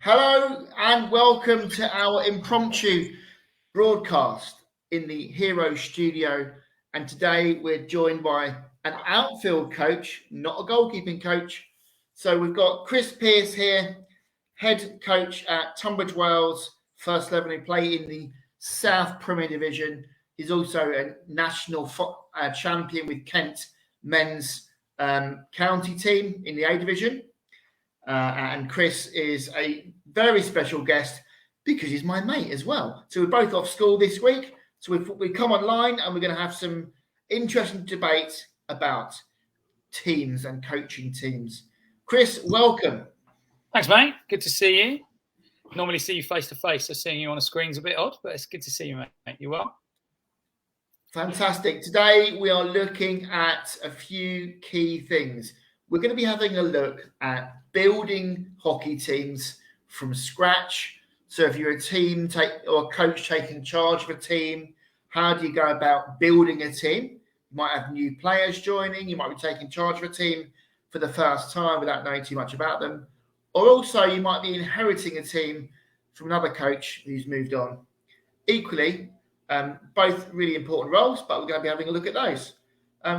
Hello and welcome to our impromptu broadcast in the Hero Studio. And today we're joined by an outfield coach, not a goalkeeping coach. So we've got Chris Pearce here, head coach at Tunbridge Wells, first 11. He play in the South Premier Division. He's also a national champion with Kent men's county team in the A Division. And Chris is a very special guest because he's my mate as well. So we're both off school this week. So we've come online and we're going to have some interesting debate about teams and coaching teams. Chris, welcome. Thanks, mate. Good to see you. Normally see you face to face, so seeing you on a screen's a bit odd, but it's good to see you, mate. You well? Fantastic. Today we are looking at a few key things. We're going to be having a look at building hockey teams from scratch. So if you're a team or a coach taking charge of a team, how do you go about building a team? You might have new players joining. You might be taking charge of a team for the first time without knowing too much about them. Or also you might be inheriting a team from another coach who's moved on. Equally, both really important roles, but we're going to be having a look at those.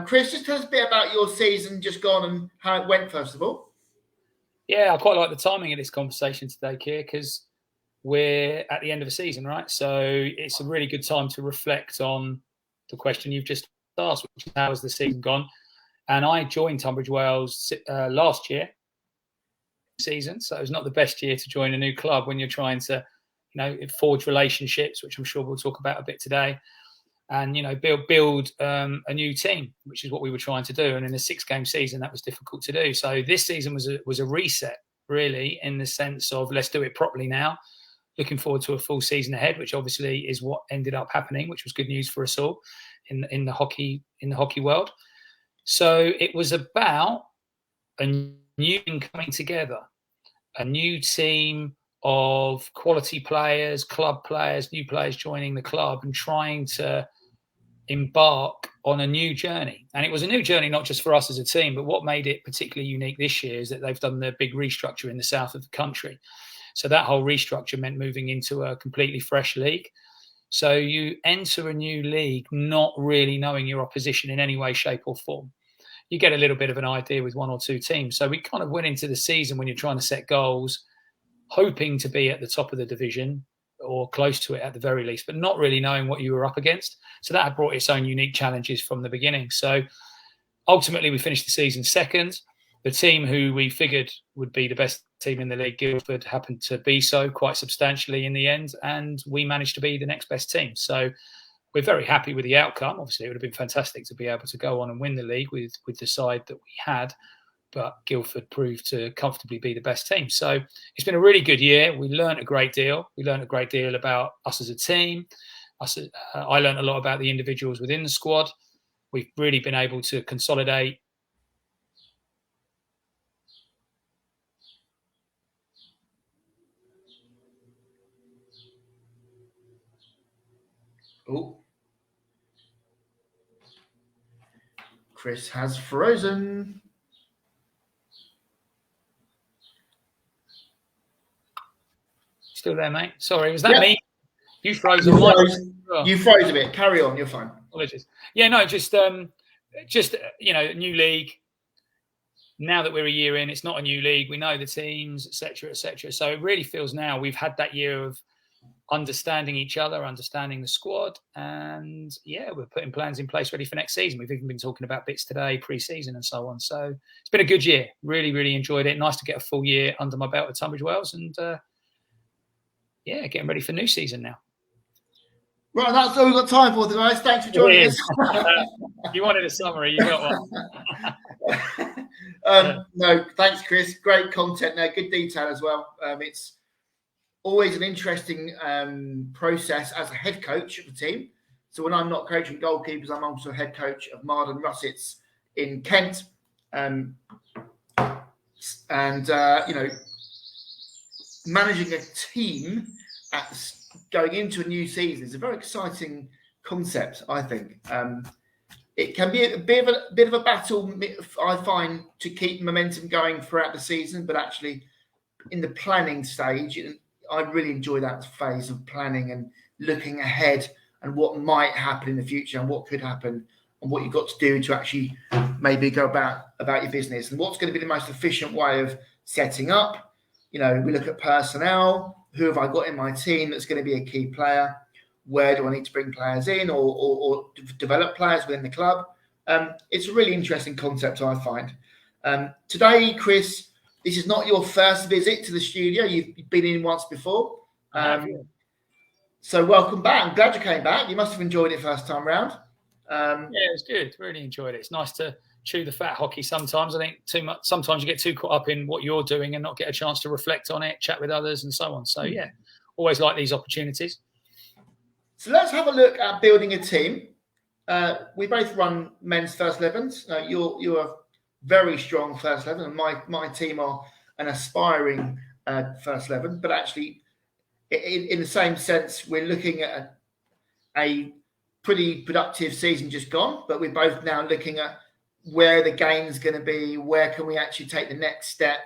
Chris, just tell us a bit about your season just gone and how it went, first of all. Yeah, I quite like the timing of this conversation today, Keir, because we're at the end of the season, right? So it's a really good time to reflect on the question you've just asked, which is how has the season gone? And I joined Tunbridge Wells last year season, so it was not the best year to join a new club when you're trying to, forge relationships, which I'm sure we'll talk about a bit today. And build a new team, which is what we were trying to do. And in a 6-game season, that was difficult to do. So this season was a reset, really, in the sense of let's do it properly now. Looking forward to a full season ahead, which obviously is what ended up happening, which was good news for us all in the hockey world. So it was about a new team coming together, a new team of quality players, club players, new players joining the club and trying to embark on a new journey. And it was a new journey, not just for us as a team, but what made it particularly unique this year is that they've done their big restructure in the south of the country. So that whole restructure meant moving into a completely fresh league. So you enter a new league not really knowing your opposition in any way, shape or form. You get a little bit of an idea with one or two teams. So we kind of went into the season when you're trying to set goals, hoping to be at the top of the division or close to it at the very least, but not really knowing what you were up against. So that had brought its own unique challenges from the beginning. So ultimately we finished the season second. The team who we figured would be the best team in the league, Guildford, happened to be so quite substantially in the end, and we managed to be the next best team. So we're very happy with the outcome. Obviously, it would have been fantastic to be able to go on and win the league with the side that we had, but Guildford proved to comfortably be the best team. So it's been a really good year. We learned a great deal. We learned a great deal about us as a team. I learned a lot about the individuals within the squad. We've really been able to consolidate. Oh, Chris has frozen. Still there, mate? Sorry, was that me? You froze. You froze a bit. Carry on. You're fine. Apologies. Yeah, no, just new league. Now that we're a year in, it's not a new league. We know the teams, etc., etc. So it really feels now we've had that year of understanding each other, understanding the squad, and we're putting plans in place ready for next season. We've even been talking about bits today, pre-season and so on. So it's been a good year. Really, really enjoyed it. Nice to get a full year under my belt at Tunbridge Wells, and getting ready for new season now. Right, that's all we've got time for, guys. Thanks for joining us. You wanted a summary, you got one. No, thanks, Chris. Great content there, good detail as well. It's always an interesting process as a head coach of the team. So when I'm not coaching goalkeepers, I'm also head coach of Marden Russets in Kent. Managing a team going into a new season is a very exciting concept, I think. It can be a bit of a battle, I find, to keep momentum going throughout the season, but actually in the planning stage. I really enjoy that phase of planning and looking ahead and what might happen in the future and what could happen and what you've got to do to actually maybe go about your business and what's going to be the most efficient way of setting up. We look at personnel. Who have I got in my team that's going to be a key player? Where do I need to bring players in or develop players within the club? It's a really interesting concept, I find. Today, Chris, this is not your first visit to the studio. You've been in once before. So welcome back. I'm glad you came back. You must have enjoyed it first time round. Yeah, it was good. Really enjoyed it. It's nice to chew the fat hockey sometimes. I think too much. Sometimes you get too caught up in what you're doing and not get a chance to reflect on it, chat with others and so on. So yeah, always like these opportunities. So let's have a look at building a team. We both run men's first 11s. You're a very strong first 11, and my team are an aspiring first 11. But actually, in the same sense, we're looking at a pretty productive season just gone. But we're both now looking at where the gain's going to be, where can we actually take the next step,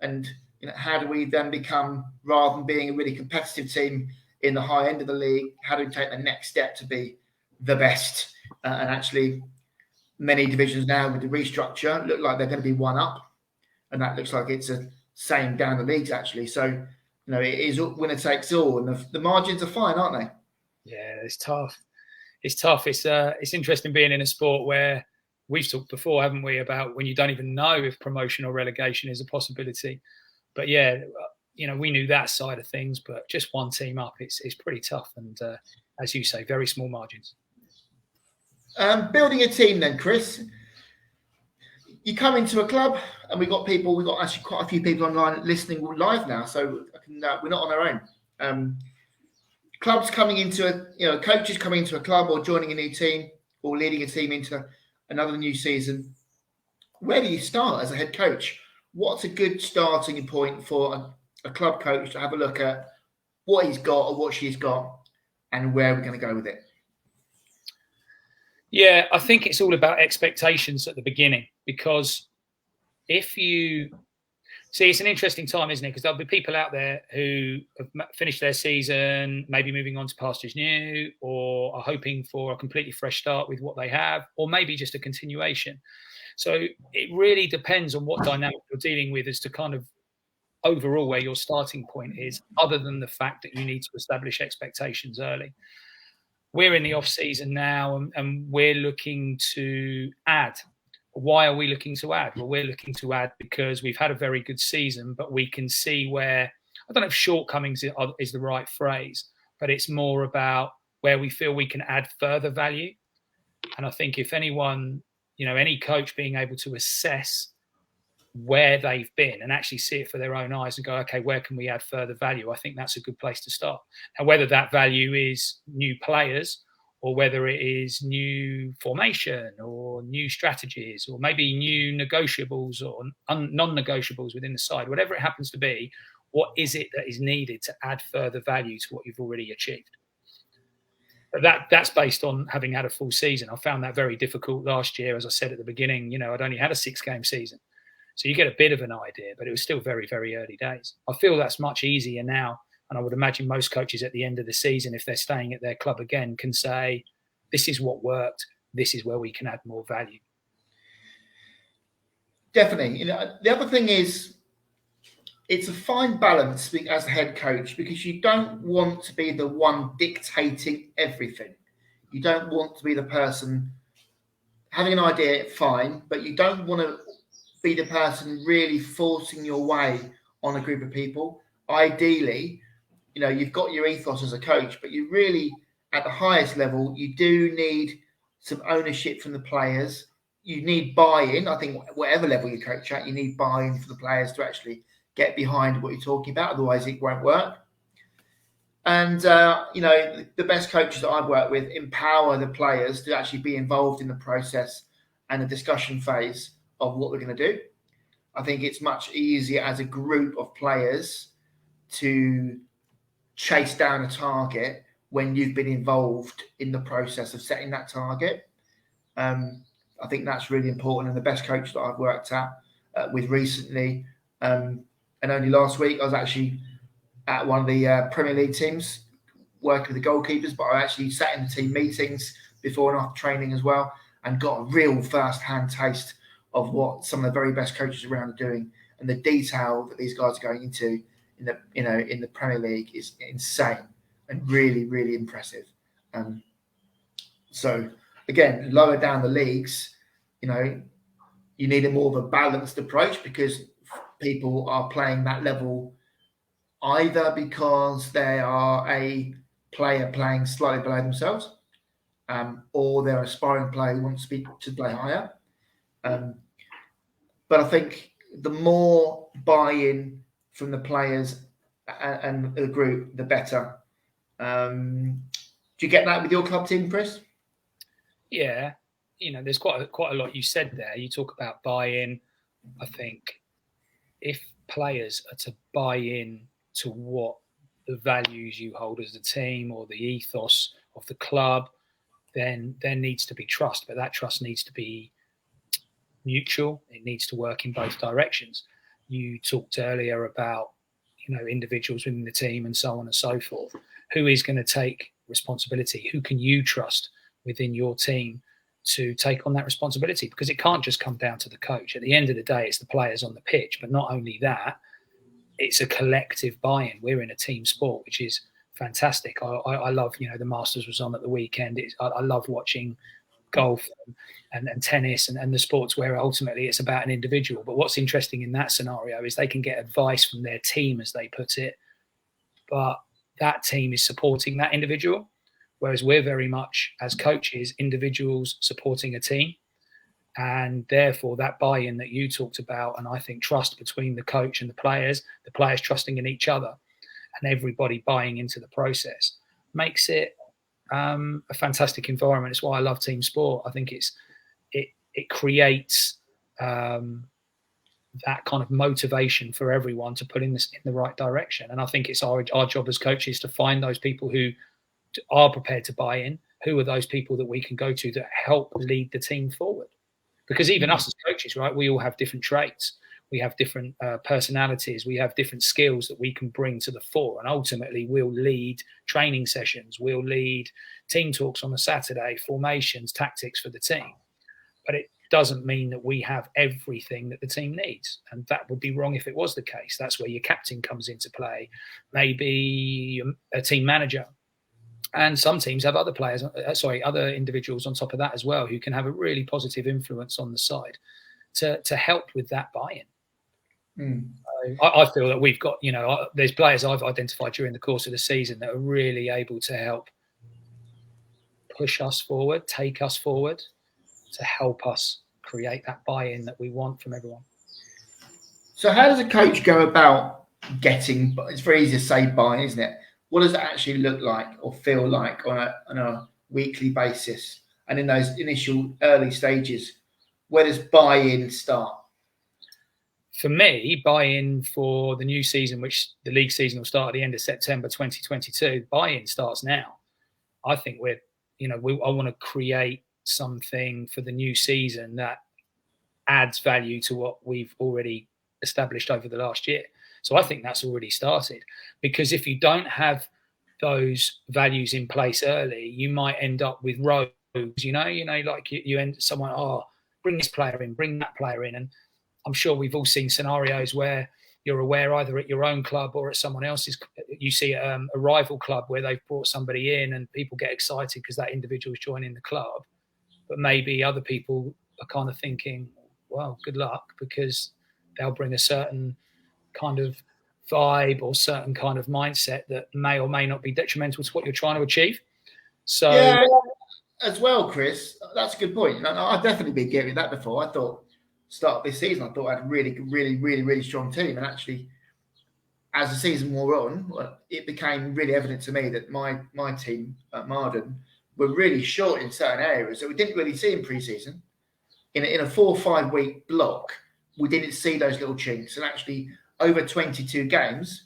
and how do we then become, rather than being a really competitive team in the high end of the league, how do we take the next step to be the best? And actually, many divisions now with the restructure look like they're going to be one up, and that looks like it's the same down the leagues actually. So, it is winner takes all, and the margins are fine, aren't they? Yeah, it's tough. It's tough. It's interesting being in a sport where we've talked before, haven't we, about when you don't even know if promotion or relegation is a possibility. But yeah, we knew that side of things, but just one team up, it's pretty tough. And as you say, very small margins. Building a team then, Chris. You come into a club, and we've got actually quite a few people online listening live now, so we're not on our own. Clubs coming into coaches coming into a club or joining a new team or leading a team into another new season. Where do you start as a head coach? What's a good starting point for a club coach to have a look at what he's got or what she's got and where we're going to go with it? Yeah, I think it's all about expectations at the beginning, because if you see, it's an interesting time, isn't it? Because there'll be people out there who have finished their season, maybe moving on to pastures new, or are hoping for a completely fresh start with what they have, or maybe just a continuation. So it really depends on what dynamic you're dealing with as to kind of overall where your starting point is, other than the fact that you need to establish expectations early. We're in the off season now, and we're looking to add. Why are we looking to add? Well, we're looking to add because we've had a very good season, but we can see where, I don't know if shortcomings is the right phrase, but it's more about where we feel we can add further value. And I think if anyone, any coach being able to assess where they've been and actually see it for their own eyes and go, okay, where can we add further value? I think that's a good place to start. And whether that value is new players, or whether it is new formation or new strategies, or maybe new negotiables or non-negotiables within the side, whatever it happens to be, what is it that is needed to add further value to what you've already achieved? But that's based on having had a full season. I found that very difficult last year. As I said at the beginning, I'd only had a 6-game season. So you get a bit of an idea, but it was still very, very early days. I feel that's much easier now. And I would imagine most coaches at the end of the season, if they're staying at their club again, can say, this is what worked. This is where we can add more value. Definitely. The other thing is, it's a fine balance as a head coach, because you don't want to be the one dictating everything. You don't want to be the person having an idea, fine, but you don't want to be the person really forcing your way on a group of people. Ideally, you've got your ethos as a coach, but you really, at the highest level, you do need some ownership from the players. You need buy-in. I think whatever level you coach at, you need buy-in for the players to actually get behind what you're talking about. Otherwise, it won't work. And, the best coaches that I've worked with empower the players to actually be involved in the process and the discussion phase of what we're going to do. I think it's much easier as a group of players to chase down a target when you've been involved in the process of setting that target. I think that's really important. And the best coach that I've worked with recently, And only last week, I was actually at one of the Premier League teams working with the goalkeepers, but I actually sat in the team meetings before and after training as well, and got a real first-hand taste of what some of the very best coaches around are doing, and the detail that these guys are going into in the Premier League is insane and really, really impressive. So again, lower down the leagues, you need a more of a balanced approach, because people are playing that level either because they are a player playing slightly below themselves, or they're an aspiring player who wants to play higher. But I think the more buy-in from the players and the group, the better. Do you get that with your club team, Chris? Yeah, there's quite a lot you said there. You talk about buy-in. I think if players are to buy in to what the values you hold as a team or the ethos of the club, then there needs to be trust. But that trust needs to be mutual. It needs to work in both directions. You talked earlier about individuals within the team and so on and so forth. Who is going to take responsibility? Who can you trust within your team to take on that responsibility? Because it can't just come down to the coach. At the end of the day, it's the players on the pitch. But not only that, it's a collective buy-in. We're in a team sport, which is fantastic. I love, the Masters was on at the weekend. I love watching golf and tennis and the sports where ultimately it's about an individual. But what's interesting in that scenario is they can get advice from their team, as they put it, but that team is supporting that individual. Whereas we're very much, as coaches, individuals supporting a team. And therefore, that buy-in that you talked about, and I think trust between the coach and the players trusting in each other, and everybody buying into the process, makes it a fantastic environment. It's why I love team sport. I think it creates that kind of motivation for everyone to put in the right direction. And I think it's our job as coaches to find those people who are prepared to buy in. Who are those people that we can go to that help lead the team forward? Because even us as coaches, right, we all have different traits. We have different personalities. We have different skills that we can bring to the fore. And ultimately, we'll lead training sessions. We'll lead team talks on a Saturday, formations, tactics for the team. But it doesn't mean that we have everything that the team needs. And that would be wrong if it was the case. That's where your captain comes into play, maybe a team manager. And some teams have other individuals on top of that as well, who can have a really positive influence on the side to help with that buy-in. I feel that we've got, there's players I've identified during the course of the season that are really able to help push us forward, take us forward, to help us create that buy-in that we want from everyone. So how does a coach go about getting, it's very easy to say buy-in, isn't it? What does it actually look like or feel like on a weekly basis? And in those initial early stages, where does buy-in start? For me, buy-in for the new season, which the league season will start at the end of September 2022, buy-in starts now. I think I want to create something for the new season that adds value to what we've already established over the last year. So I think that's already started, because if you don't have those values in place early, you might end up with rogues, like you end someone, bring this player in, bring that player in. And I'm sure we've all seen scenarios where you're aware either at your own club or at someone else's. You see a rival club where they've brought somebody in and people get excited because that individual is joining the club. But maybe other people are kind of thinking, well, good luck, because they'll bring a certain kind of vibe or certain kind of mindset that may or may not be detrimental to what you're trying to achieve. So yeah, as well, Chris, that's a good point. I've definitely been getting that before. I thought start of this season, I thought I had a really, really, really, really strong team, and actually, as the season wore on, it became really evident to me that my team at Marden were really short in certain areas that we didn't really see in pre-season. In a 4 or 5 week block, we didn't see those little chinks, and actually over 22 games,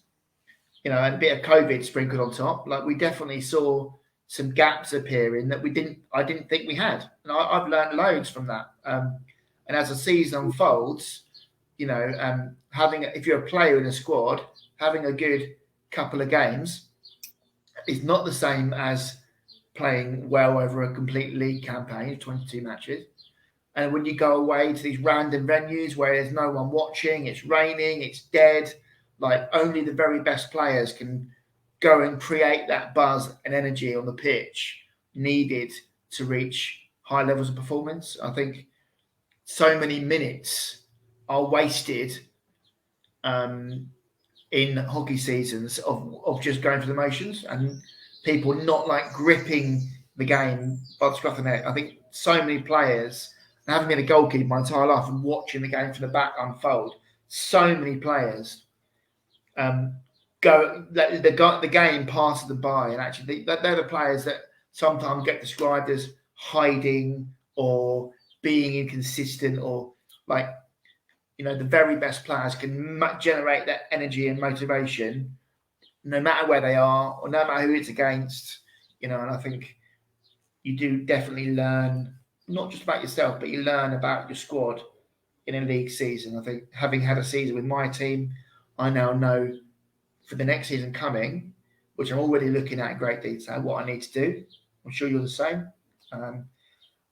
and a bit of COVID sprinkled on top, like we definitely saw some gaps appearing that I didn't think we had, and I've learned loads from that. And as the season unfolds, if you're a player in a squad, having a good couple of games is not the same as playing well over a complete league campaign, 22 matches. And when you go away to these random venues where there's no one watching, it's raining, it's dead, like only the very best players can go and create that buzz and energy on the pitch needed to reach high levels of performance. I think so many minutes are wasted in hockey seasons of just going through the motions and people not like gripping the game by the scruff of the neck. I think so many players, and having been a goalkeeper my entire life and watching the game from the back unfold, so many players the game passes them by, and actually they're the players that sometimes get described as hiding or being inconsistent, or like, the very best players can generate that energy and motivation no matter where they are or no matter who it's against, and I think you do definitely learn not just about yourself, but you learn about your squad in a league season. I think having had a season with my team, I now know for the next season coming, which I'm already looking at in great detail, what I need to do. I'm sure you're the same.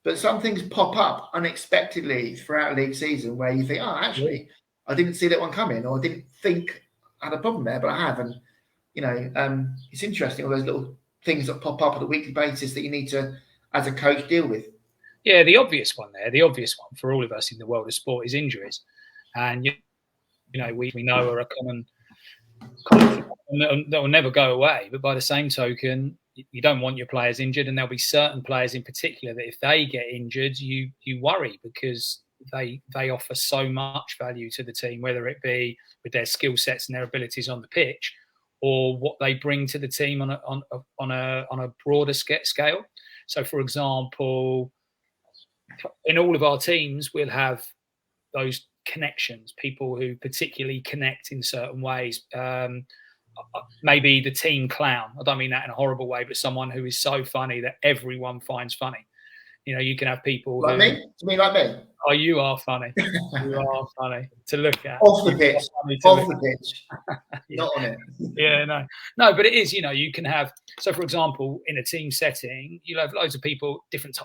But some things pop up unexpectedly throughout a league season where you think, oh, actually, I didn't see that one coming, or I didn't think I had a problem there, but I have. And, it's interesting, all those little things that pop up on a weekly basis that you need to, as a coach, deal with. Yeah, the obvious one for all of us in the world of sport is injuries. And, we know are a common that will never go away. But by the same token, you don't want your players injured, and there'll be certain players in particular that if they get injured, you worry, because they offer so much value to the team, whether it be with their skill sets and their abilities on the pitch, or what they bring to the team on a broader scale. So, for example, in all of our teams, we'll have those connections, people who particularly connect in certain ways. Maybe the team clown. I don't mean that in a horrible way, but someone who is so funny that everyone finds funny. You can have people like me. To me, like me. Oh, you are funny. You are funny to look at. Off the pitch. Off the pitch. Yeah. Not on it. Yeah, no, but it is. You can have. So, for example, in a team setting, you'll have loads of people, different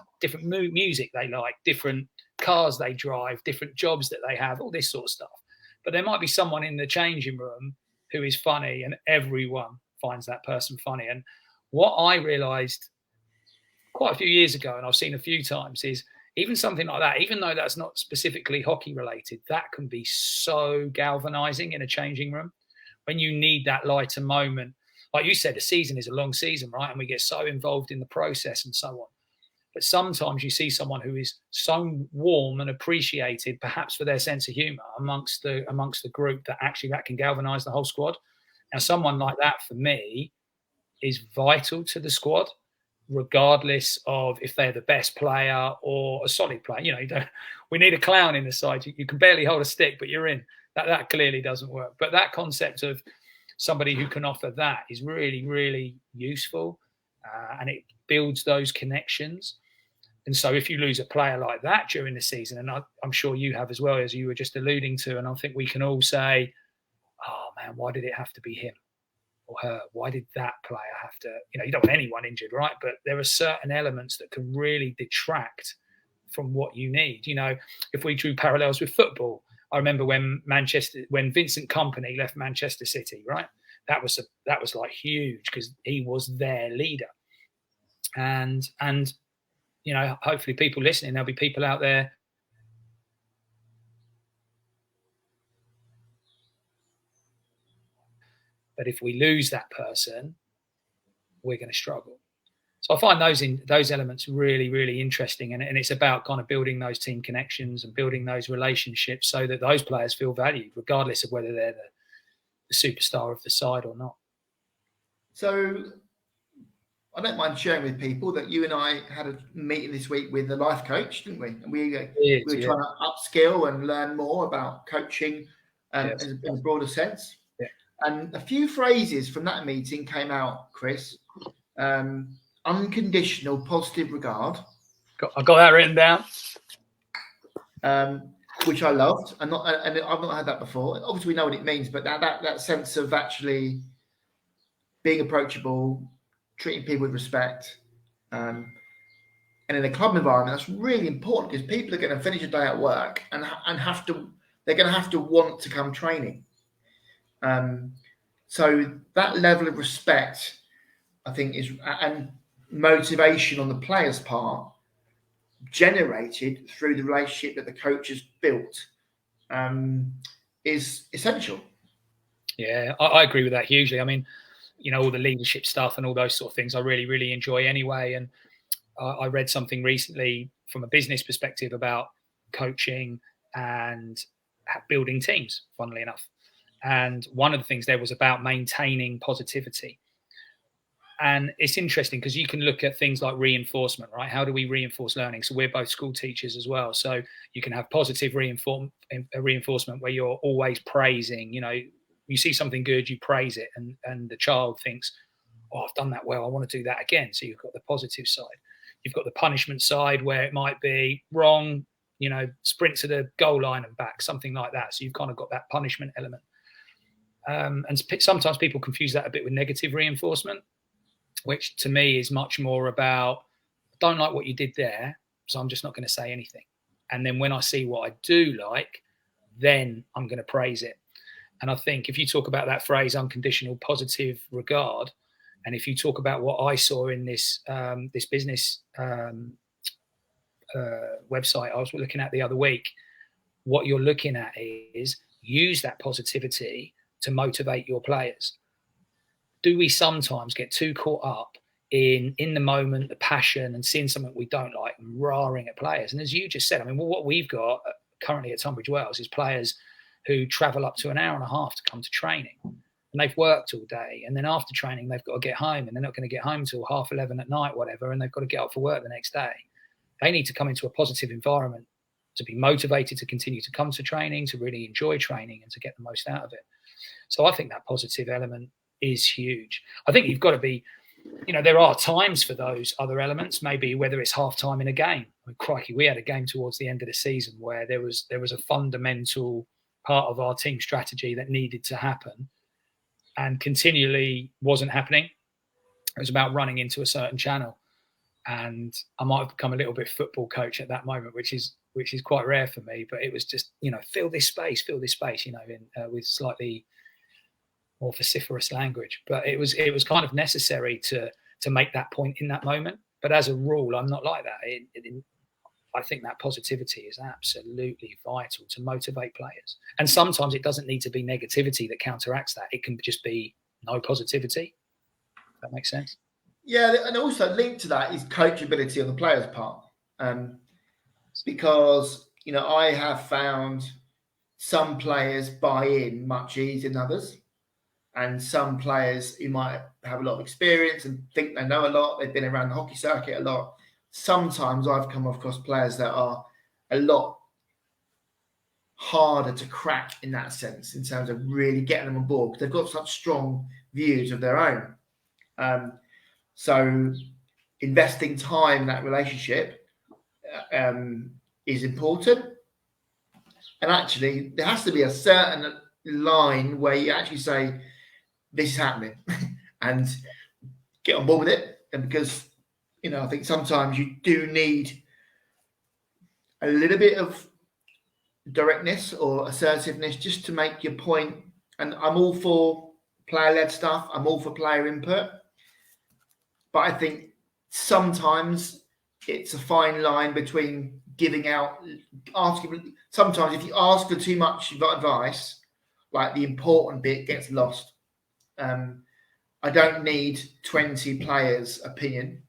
music they like, different cars they drive, different jobs that they have, all this sort of stuff. But there might be someone in the changing room who is funny, and everyone finds that person funny. And what I realised quite a few years ago, and I've seen a few times, is even something like that, even though that's not specifically hockey related, that can be so galvanising in a changing room when you need that lighter moment. Like you said, a season is a long season, right? And we get so involved in the process and so on. But sometimes you see someone who is so warm and appreciated, perhaps for their sense of humour amongst the group, that actually that can galvanise the whole squad. Now, someone like that for me is vital to the squad, regardless of if they're the best player or a solid player. We need a clown in the side. You can barely hold a stick, but you're in. That clearly doesn't work. But that concept of somebody who can offer that is really, really useful, and it builds those connections. And so if you lose a player like that during the season, and I'm sure you have as well, as you were just alluding to, and I think we can all say, oh man, why did it have to be him or her? Why did that player have to, you don't want anyone injured, right? But there are certain elements that can really detract from what you need. If we drew parallels with football, I remember when Vincent Kompany left Manchester City, right? That was like huge because he was their leader. And hopefully people listening, there'll be people out there but if we lose that person, we're going to struggle. So I find those elements really, really interesting, and it's about kind of building those team connections and building those relationships so that those players feel valued, regardless of whether they're the superstar of the side or not. So I don't mind sharing with people that you and I had a meeting this week with the life coach, didn't we? And we were trying to upskill and learn more about coaching in a broader sense. Yeah. And a few phrases from that meeting came out, Chris. Unconditional positive regard. I've got that written down. which I loved, and I've not had that before. Obviously, we know what it means, but that sense of actually being approachable, treating people with respect, and in a club environment, that's really important because people are going to finish a day at work and they're going to have to want to come training. So that level of respect, I think, and motivation on the player's part, generated through the relationship that the coach has built, is essential. Yeah, I agree with that hugely. I mean, all the leadership stuff and all those sort of things I really, really enjoy anyway. And I read something recently from a business perspective about coaching and building teams, funnily enough. And one of the things there was about maintaining positivity. And it's interesting because you can look at things like reinforcement, right? How do we reinforce learning? So we're both school teachers as well. So you can have positive reinforcement where you're always praising, you see something good, you praise it. And the child thinks, oh, I've done that well, I want to do that again. So you've got the positive side. You've got the punishment side where it might be wrong, sprint to the goal line and back, something like that. So you've kind of got that punishment element. And sometimes people confuse that a bit with negative reinforcement, which to me is much more about, I don't like what you did there, so I'm just not going to say anything. And then when I see what I do like, then I'm going to praise it. And I think if you talk about that phrase, unconditional positive regard, and if you talk about what I saw in this this business website I was looking at the other week, what you're looking at is use that positivity to motivate your players. Do we sometimes get too caught up in the moment, the passion, and seeing something we don't like and roaring at players? And as you just said, I mean, what we've got currently at Tunbridge Wells is players who travel up to an hour and a half to come to training. And they've worked all day. And then after training, they've got to get home. And they're not going to get home till 11:30 at night, whatever. And they've got to get up for work the next day. They need to come into a positive environment to be motivated to continue to come to training, to really enjoy training and to get the most out of it. So I think that positive element is huge. I think you've got to be, there are times for those other elements, maybe whether it's half time in a game. I mean, crikey, we had a game towards the end of the season where there was a fundamental part of our team strategy that needed to happen and continually wasn't happening. It was about running into a certain channel. And I might have become a little bit football coach at that moment, which is quite rare for me. But it was just, fill this space, with slightly more vociferous language. But it was kind of necessary to make that point in that moment. But as a rule, I'm not like that. I think that positivity is absolutely vital to motivate players. And sometimes it doesn't need to be negativity that counteracts that. It can just be no positivity. If that makes sense. Yeah, and also linked to that is coachability on the player's part. Because, I have found some players buy in much easier than others. And some players who might have a lot of experience and think they know a lot, they've been around the hockey circuit a lot. Sometimes I've come across players that are a lot harder to crack in that sense, in terms of really getting them on board, because they've got such strong views of their own. So investing time in that relationship is important. And actually, there has to be a certain line where you actually say, this is happening and get on board with it. And because, I think sometimes you do need a little bit of directness or assertiveness just to make your point. And I'm all for player-led stuff. I'm all for player input. But I think sometimes it's a fine line between asking. Sometimes if you ask for too much advice, like the important bit gets lost. I don't need 20 players' opinion.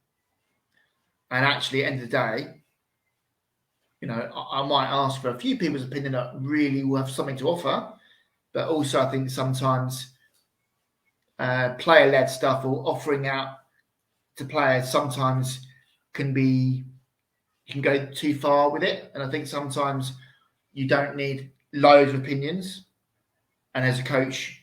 And actually, at the end of the day, I might ask for a few people's opinion that really will have something to offer. But also, I think sometimes player-led stuff or offering out to players sometimes you can go too far with it. And I think sometimes you don't need loads of opinions. And as a coach,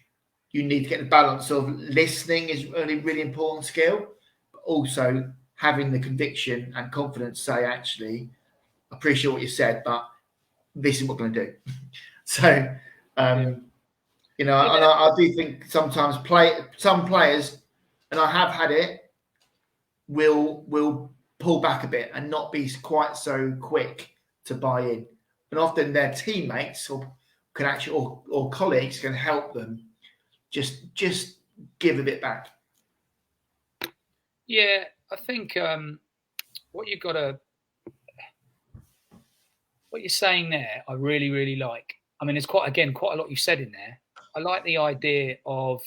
you need to get the balance of listening is a really important skill, but also having the conviction and confidence to say, actually, I appreciate what you said, but this is what we're going to do. So, you know, and I do think sometimes some players, and I have had it, will pull back a bit and not be quite so quick to buy in. And often their teammates can actually or colleagues can help them just give a bit back. Yeah, I think what you're saying there, I really, really like. I mean, it's quite a lot you said in there. I like the idea of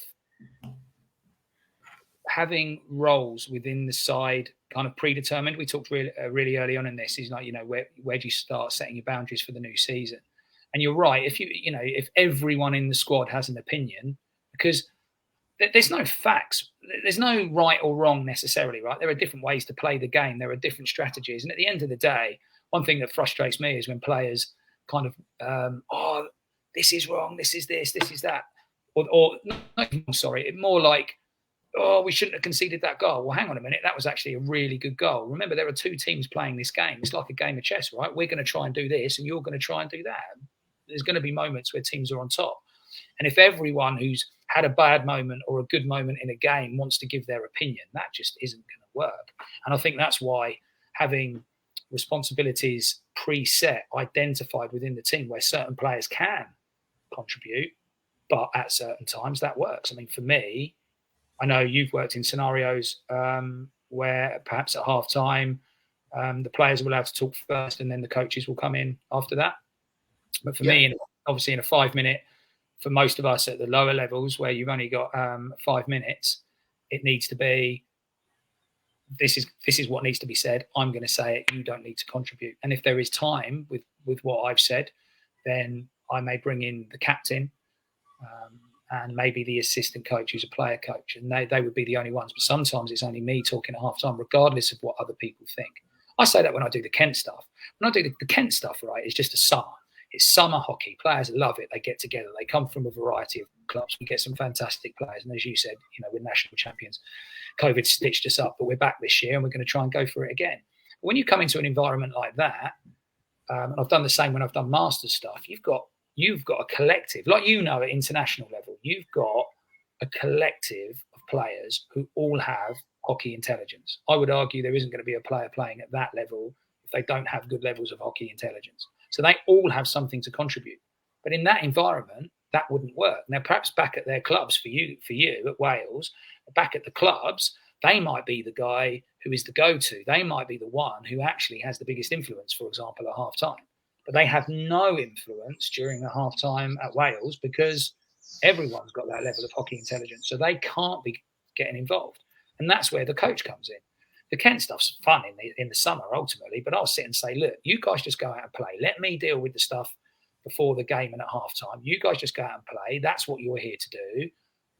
having roles within the side kind of predetermined. We talked really early on in this, is like, you know, where do you start setting your boundaries for the new season? And you're right. If everyone in the squad has an opinion, because there's no facts, there's no right or wrong necessarily, right? There are different ways to play the game. There are different strategies. And at the end of the day, one thing that frustrates me is when players kind of, this is wrong, this is this is that. Or sorry, more like, we shouldn't have conceded that goal. Well, hang on a minute. That was actually a really good goal. Remember, there are two teams playing this game. It's like a game of chess, right? We're going to try and do this, and you're going to try and do that. There's going to be moments where teams are on top. And if everyone who's had a bad moment or a good moment in a game wants to give their opinion, that just isn't going to work. And I think that's why having responsibilities preset, identified within the team where certain players can contribute, but at certain times that works. I mean, for me, I know you've worked in scenarios where perhaps at half time, the players are allowed to talk first and then the coaches will come in after that. But for me, obviously in a 5 minute, for most of us at the lower levels where you've only got 5 minutes, it needs to be, this is what needs to be said. I'm going to say it. You don't need to contribute. And if there is time with what I've said, then I may bring in the captain and maybe the assistant coach who's a player coach, and they would be the only ones. But sometimes it's only me talking at half time, regardless of what other people think. I say that when I do the Kent stuff. When I do the Kent stuff, right, it's just a summer. It's summer hockey. Players love it. They get together. They come from a variety of clubs. We get some fantastic players. And as you said, you know, we're national champions. COVID stitched us up, but we're back this year and we're going to try and go for it again. But when you come into an environment like that, and I've done the same when I've done Masters stuff, you've got a collective, like, you know, at international level, you've got a collective of players who all have hockey intelligence. I would argue there isn't going to be a player playing at that level if they don't have good levels of hockey intelligence. So they all have something to contribute. But in that environment, that wouldn't work. Now, perhaps back at their clubs for you at Wales, back at the clubs, they might be the guy who is the go-to. They might be the one who actually has the biggest influence, for example, at half-time. But they have no influence during the half-time at Wales because everyone's got that level of hockey intelligence. So they can't be getting involved. And that's where the coach comes in. The Kent stuff's fun in the summer, ultimately, but I'll sit and say, look, you guys just go out and play. Let me deal with the stuff before the game and at halftime. You guys just go out and play. That's what you're here to do.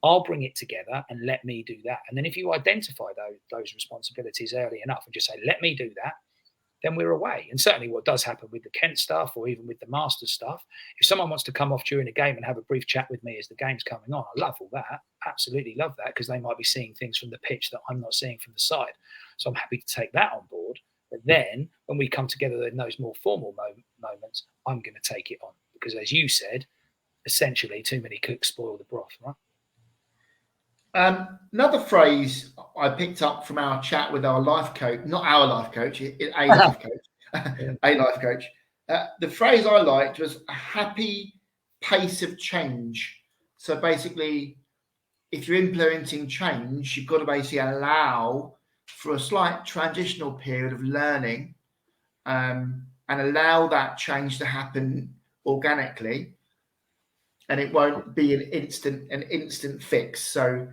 I'll bring it together and let me do that. And then if you identify those responsibilities early enough and just say, let me do that, then we're away. And certainly what does happen with the Kent stuff or even with the Masters stuff, if someone wants to come off during a game and have a brief chat with me as the game's coming on, I love all that. Absolutely love that, because they might be seeing things from the pitch that I'm not seeing from the side. So I'm happy to take that on board. But then when we come together in those more formal moments, I'm going to take it on. Because as you said, essentially too many cooks spoil the broth, right? Another phrase I picked up from our chat with our life coach, not our life coach, a life coach, a life coach. The phrase I liked was a happy pace of change. So basically, if you're implementing change, you've got to basically allow for a slight transitional period of learning and allow that change to happen organically. And it won't be an instant fix. So,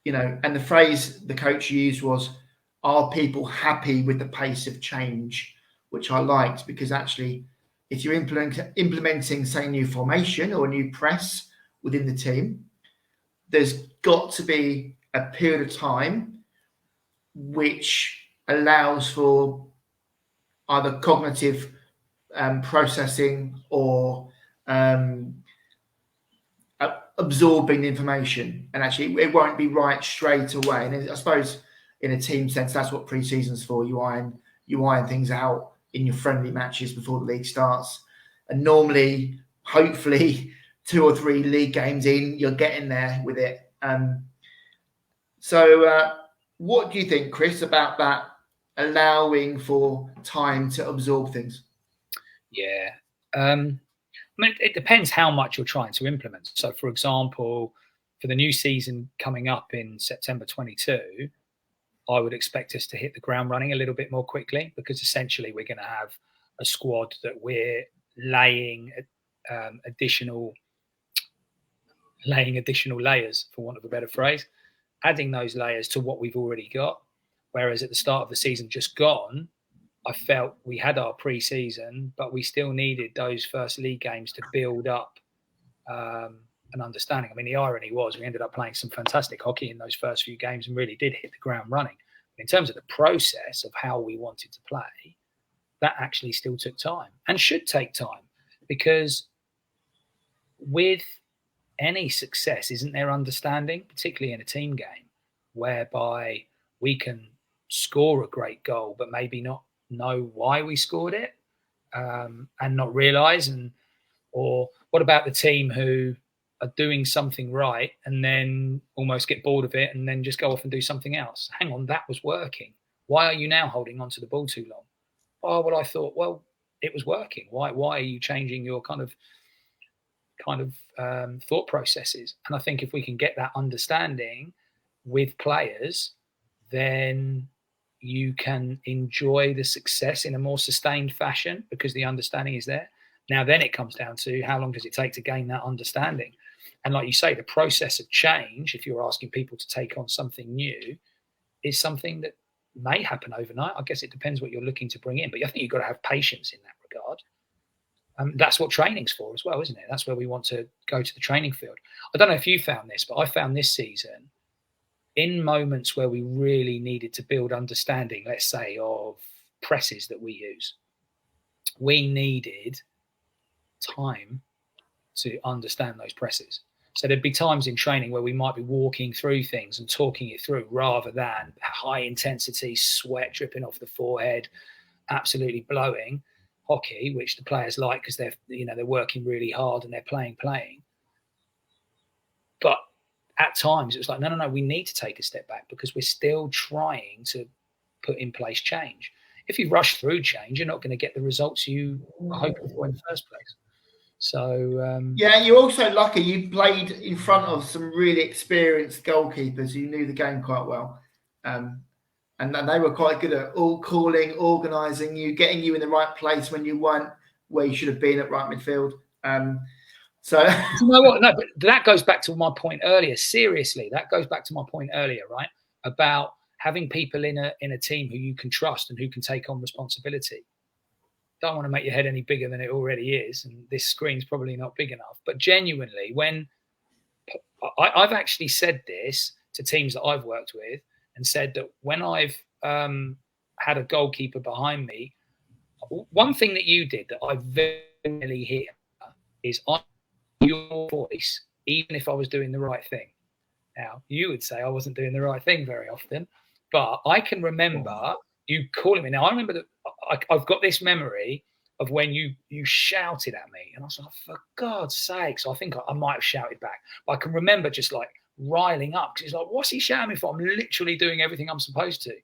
you know, and the phrase the coach used was, are people happy with the pace of change? Which I liked, because actually, if you're implementing, say, a new formation or a new press within the team, there's got to be a period of time which allows for either cognitive processing or absorbing the information, and actually it won't be right straight away. And I suppose in a team sense, that's what pre-season's for. You iron things out in your friendly matches before the league starts. And normally, hopefully, 2 or 3 league games in, you're getting there with it. So what do you think, Chris, about that, allowing for time to absorb things? Yeah. I mean, it depends how much you're trying to implement. So, for example, for the new season coming up in September 22, I would expect us to hit the ground running a little bit more quickly, because essentially we're going to have a squad that we're laying additional layers, for want of a better phrase, adding those layers to what we've already got. Whereas at the start of the season just gone, I felt we had our pre-season, but we still needed those first league games to build up an understanding. I mean, the irony was we ended up playing some fantastic hockey in those first few games and really did hit the ground running. But in terms of the process of how we wanted to play, that actually still took time and should take time, because with any success, isn't there understanding, particularly in a team game, whereby we can score a great goal, but maybe not know why we scored it, and not realize, or what about the team who are doing something right and then almost get bored of it and then just go off and do something else? Hang on, that was working. Why are you now holding on to the ball too long? Oh, well, I thought, well, it was working. Why are you changing your kind of thought processes? And I think if we can get that understanding with players, then you can enjoy the success in a more sustained fashion, because the understanding is there. Now, then it comes down to how long does it take to gain that understanding? And like you say, the process of change, if you're asking people to take on something new, is something that may happen overnight. I guess it depends what you're looking to bring in. But I think you've got to have patience in that regard. That's what training's for as well, isn't it? That's where we want to go to the training field. I don't know if you found this, but I found this season, in moments where we really needed to build understanding, let's say, of presses that we use, we needed time to understand those presses. So there'd be times in training where we might be walking through things and talking it through, rather than high intensity, sweat dripping off the forehead, absolutely blowing hockey, which the players like because they're working really hard and they're playing. But at times it was like, no, we need to take a step back, because we're still trying to put in place change. If you rush through change, you're not going to get the results you are hoping for in the first place. So yeah, you're also lucky you played in front of some really experienced goalkeepers who knew the game quite well, and they were quite good at all calling, organising you, getting you in the right place when you weren't where you should have been at right midfield. So you know what? No, but that goes back to my point earlier. Seriously, that goes back to my point earlier, right? About having people in a team who you can trust and who can take on responsibility. Don't want to make your head any bigger than it already is, and this screen's probably not big enough. But genuinely, when I've actually said this to teams that I've worked with, and said that when I've had a goalkeeper behind me, one thing that you did that I very rarely hear is your voice, even if I was doing the right thing. Now, you would say I wasn't doing the right thing very often, but I can remember you calling me. Now, I remember that I've got this memory of when you shouted at me, and I was like, for God's sake. So I think I might have shouted back, but I can remember just like riling up, because it's like, what's he shouting me for? I'm literally doing everything I'm supposed to.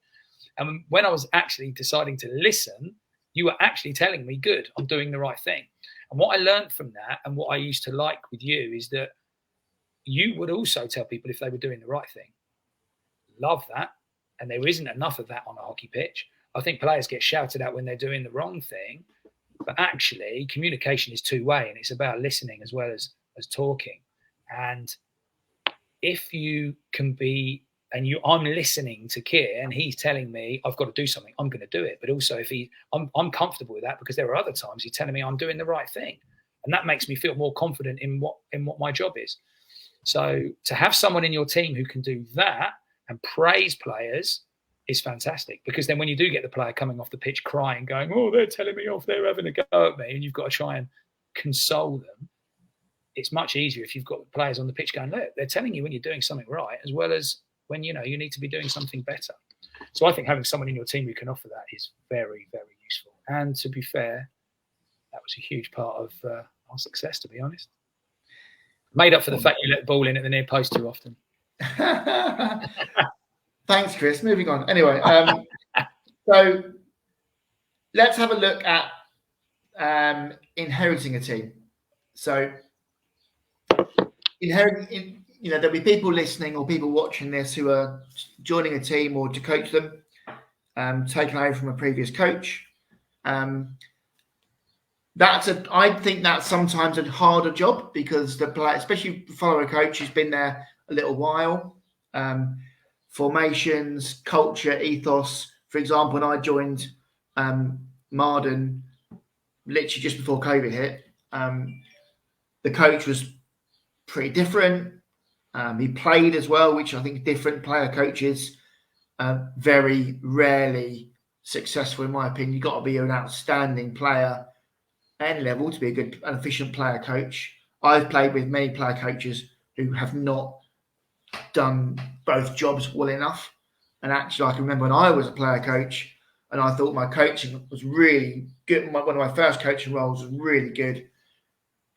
And when I was actually deciding to listen, you were actually telling me, good, I'm doing the right thing. And what I learned from that, and what I used to like with you, is that you would also tell people if they were doing the right thing. Love that. And there isn't enough of that on a hockey pitch. I think players get shouted at when they're doing the wrong thing, but actually communication is two-way, and it's about listening as well as talking. And if you can be, and I'm listening to Keir and he's telling me I've got to do something, I'm going to do it. But also if I'm comfortable with that, because there are other times he's telling me I'm doing the right thing, and that makes me feel more confident in what my job is. So to have someone in your team who can do that and praise players is fantastic, because then when you do get the player coming off the pitch crying, going, oh, they're telling me off, they're having a go at me, and you've got to try and console them, it's much easier if you've got players on the pitch going, look, they're telling you when you're doing something right, as well as when you need to be doing something better. So I think having someone in your team who can offer that is very, very useful. And to be fair, that was a huge part of our success, to be honest. Made up for the fact you let the ball in at the near post too often. Thanks, Chris. Moving on. Anyway, so let's have a look at inheriting a team. So inheriting, there'll be people listening or people watching this who are joining a team or to coach them, taking over from a previous coach. I think that's sometimes a harder job because the player, especially follow a coach who's been there a little while, formations, culture, ethos. For example, when I joined Marden, literally just before COVID hit, the coach was pretty different. He played as well, which I think different player coaches very rarely successful, in my opinion. You've got to be an outstanding player at any level to be a good and efficient player coach. I've played with many player coaches who have not done both jobs well enough. And actually, I can remember when I was a player coach and I thought my coaching was really good. One of my first coaching roles was really good.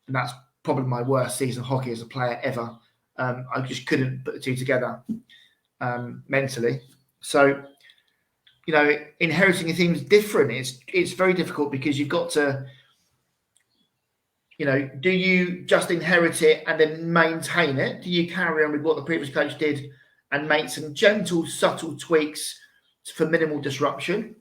And that's probably my worst season of hockey as a player ever. I just couldn't put the two together mentally. So, inheriting a team is different. It's very difficult because you've got to, do you just inherit it and then maintain it? Do you carry on with what the previous coach did and make some gentle, subtle tweaks for minimal disruption?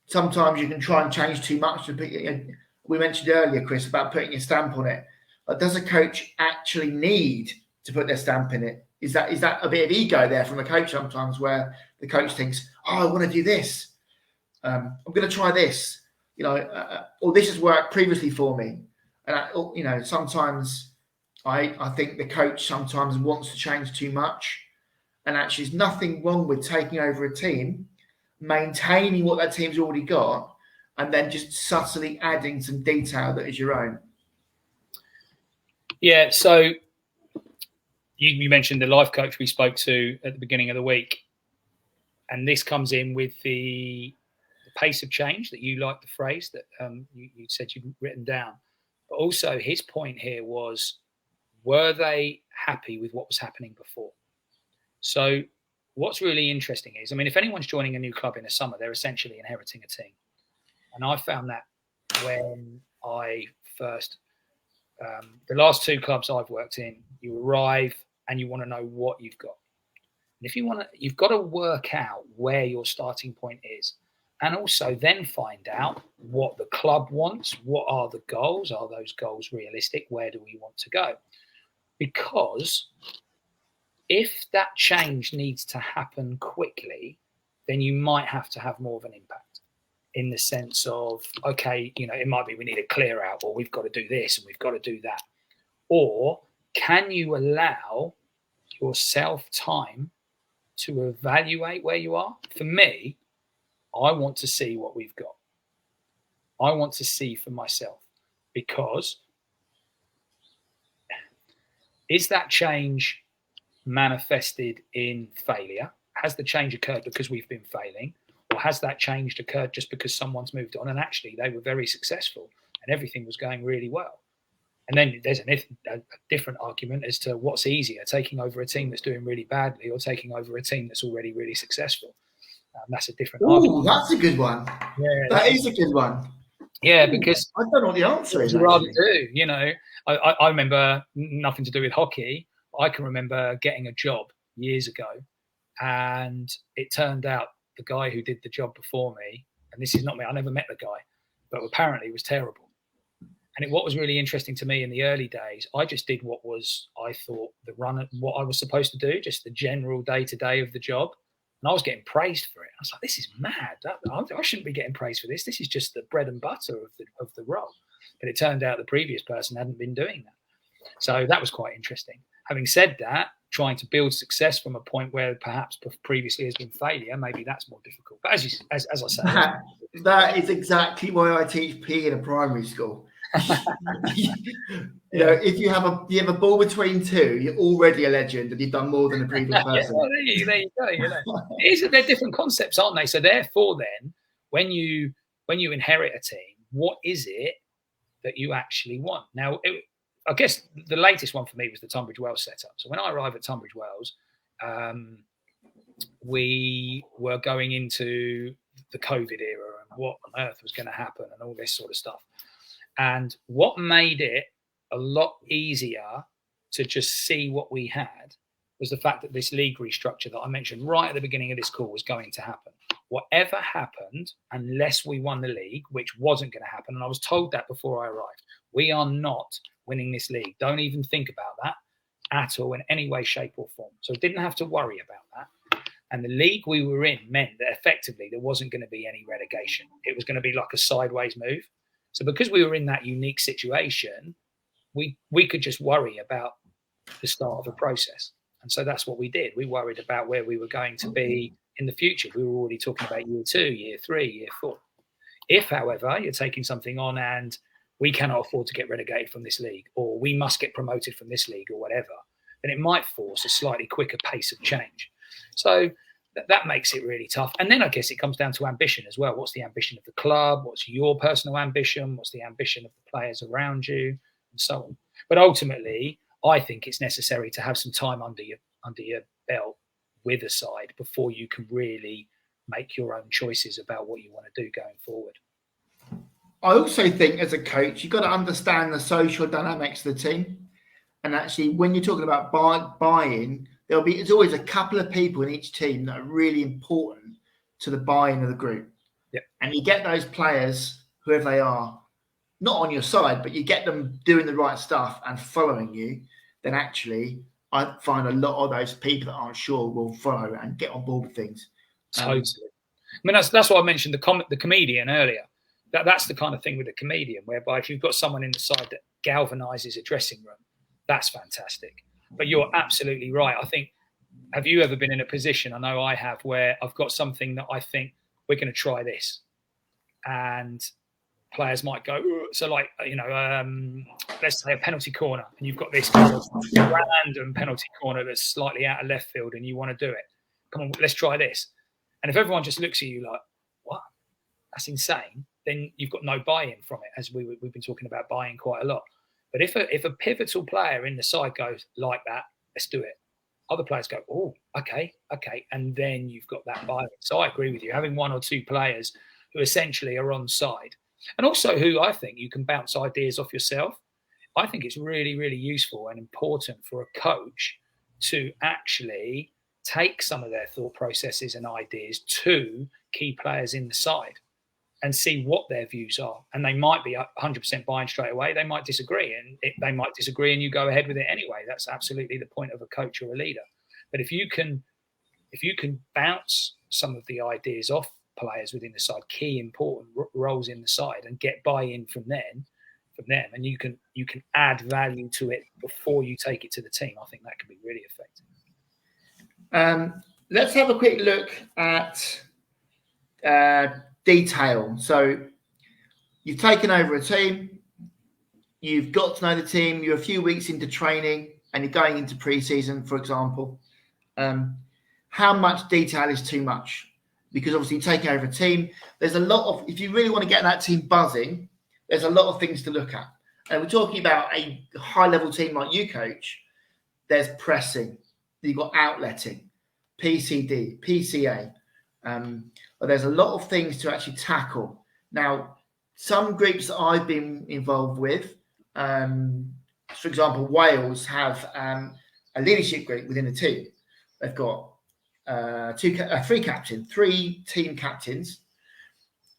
Sometimes you can try and change too much. We mentioned earlier, Chris, about putting your stamp on it. But does a coach actually need to put their stamp in it? Is that a bit of ego there from a coach sometimes where the coach thinks, I want to do this. I'm going to try this, or this has worked previously for me. And, sometimes I think the coach sometimes wants to change too much. And actually, there's nothing wrong with taking over a team, maintaining what that team's already got, and then just subtly adding some detail that is your own. Yeah, so you mentioned the life coach we spoke to at the beginning of the week. And this comes in with the pace of change that you like the phrase that you said you'd written down. But also his point here was, were they happy with what was happening before? So what's really interesting is, if anyone's joining a new club in the summer, they're essentially inheriting a team. And I found that when I first, the last two clubs I've worked in, you arrive and you want to know what you've got. And if you've got to work out where your starting point is, and also then find out what the club wants. What are the goals? Are those goals realistic? Where do we want to go? Because if that change needs to happen quickly, then you might have to have more of an impact in the sense of, okay, it might be we need a clear out, or we've got to do this and we've got to do that. Or can you allow yourself time to evaluate where you are? For me, I want to see what we've got. I want to see for myself, because is that change manifested in failure? Has the change occurred because we've been failing? Or has that change occurred just because someone's moved on and actually they were very successful and everything was going really well? And then there's a different argument as to what's easier, taking over a team that's doing really badly or taking over a team that's already really successul. That's a different argument. That's a good one. Yeah, that is a good one. Yeah, because I don't know what the answer is. Rather do, I remember, nothing to do with hockey. I can remember getting a job years ago, and it turned out the guy who did the job before me, and this is not me, I never met the guy, but apparently it was terrible. And what was really interesting to me in the early days, I just did what I thought what I was supposed to do, just the general day-to-day of the job. And I was getting praised for it. I was like, this is mad. I shouldn't be getting praised for this. This is just the bread and butter of the role. But it turned out the previous person hadn't been doing that. So that was quite interesting. Having said that, trying to build success from a point where perhaps previously has been failure, maybe that's more difficult. But as I say, that is exactly why I teach PE in a primary school. If you have a ball between two, you're already a legend and you've done more than the previous person. Well, there you go. They're different concepts, aren't they? So therefore, then when you inherit a team, what is it that you actually want? Now, I guess the latest one for me was the Tunbridge Wells setup. So when I arrived at Tunbridge Wells, we were going into the COVID era and what on earth was going to happen and all this sort of stuff. And what made it a lot easier to just see what we had was the fact that this league restructure that I mentioned right at the beginning of this call was going to happen. Whatever happened, unless we won the league, which wasn't going to happen, and I was told that before I arrived, we are not winning this league. Don't even think about that at all in any way, shape or form. So I didn't have to worry about that. And the league we were in meant that effectively there wasn't going to be any relegation. It was going to be like a sideways move. So because we were in that unique situation, we could just worry about the start of a process. And so that's what we did. We worried about where we were going to be in the future. We were already talking about year 2, year 3, year 4. If, however, you're taking something on and we cannot afford to get relegated from this league, or we must get promoted from this league or whatever, then it might force a slightly quicker pace of change. So that makes it really tough. And then I guess it comes down to ambition as well. What's the ambition of the club? What's your personal ambition? What's the ambition of the players around you? And so on. But ultimately, I think it's necessary to have some time under your belt with a side before you can really make your own choices about what you want to do going forward. I also think as a coach, you've got to understand the social dynamics of the team. And actually, when you're talking about buy-in, there's always a couple of people in each team that are really important to the buy-in of the group. Yep. And you get those players, whoever they are, not on your side, but you get them doing the right stuff and following you, then actually I find a lot of those people that aren't sure will follow and get on board with things. Totally. I mean, that's what I mentioned, the comedian earlier. That's the kind of thing with a comedian, whereby if you've got someone in the side that galvanizes a dressing room, that's fantastic. But you're absolutely right. I think, have you ever been in a position, I know I have, where I've got something that I think we're going to try this, and players might go, so like, let's say a penalty corner, and you've got this kind of random penalty corner that's slightly out of left field and you want to do it. Come on, let's try this. And if everyone just looks at you like, what? That's insane. Then you've got no buy-in from it, as we've been talking about buy-in quite a lot. But if a pivotal player in the side goes like that, let's do it. Other players go, oh, okay. And then you've got that buy-in. So I agree with you. Having one or two players who essentially are on side, and also who I think you can bounce ideas off yourself. I think it's really, really useful and important for a coach to actually take some of their thought processes and ideas to key players in the side and see what their views are. And they might be 100% buying straight away. They might disagree, and they might disagree and you go ahead with it anyway. That's absolutely the point of a coach or a leader. But if you can bounce some of the ideas off players within the side, key important roles in the side, and get buy-in from them, and you can add value to it before you take it to the team, I think that can be really effective. Let's have a quick look at detail. So you've taken over a team, you've got to know the team, you're a few weeks into training and you're going into pre-season, for example. How much detail is too much? Because obviously taking over a team, there's a lot of, if you really want to get that team buzzing, there's a lot of things to look at. And we're talking about a high-level team like you coach, there's pressing, you've got outletting, PCD, PCA. But there's a lot of things to actually tackle. Now, some groups that I've been involved with, for example, Wales have a leadership group within the team. They've got three team captains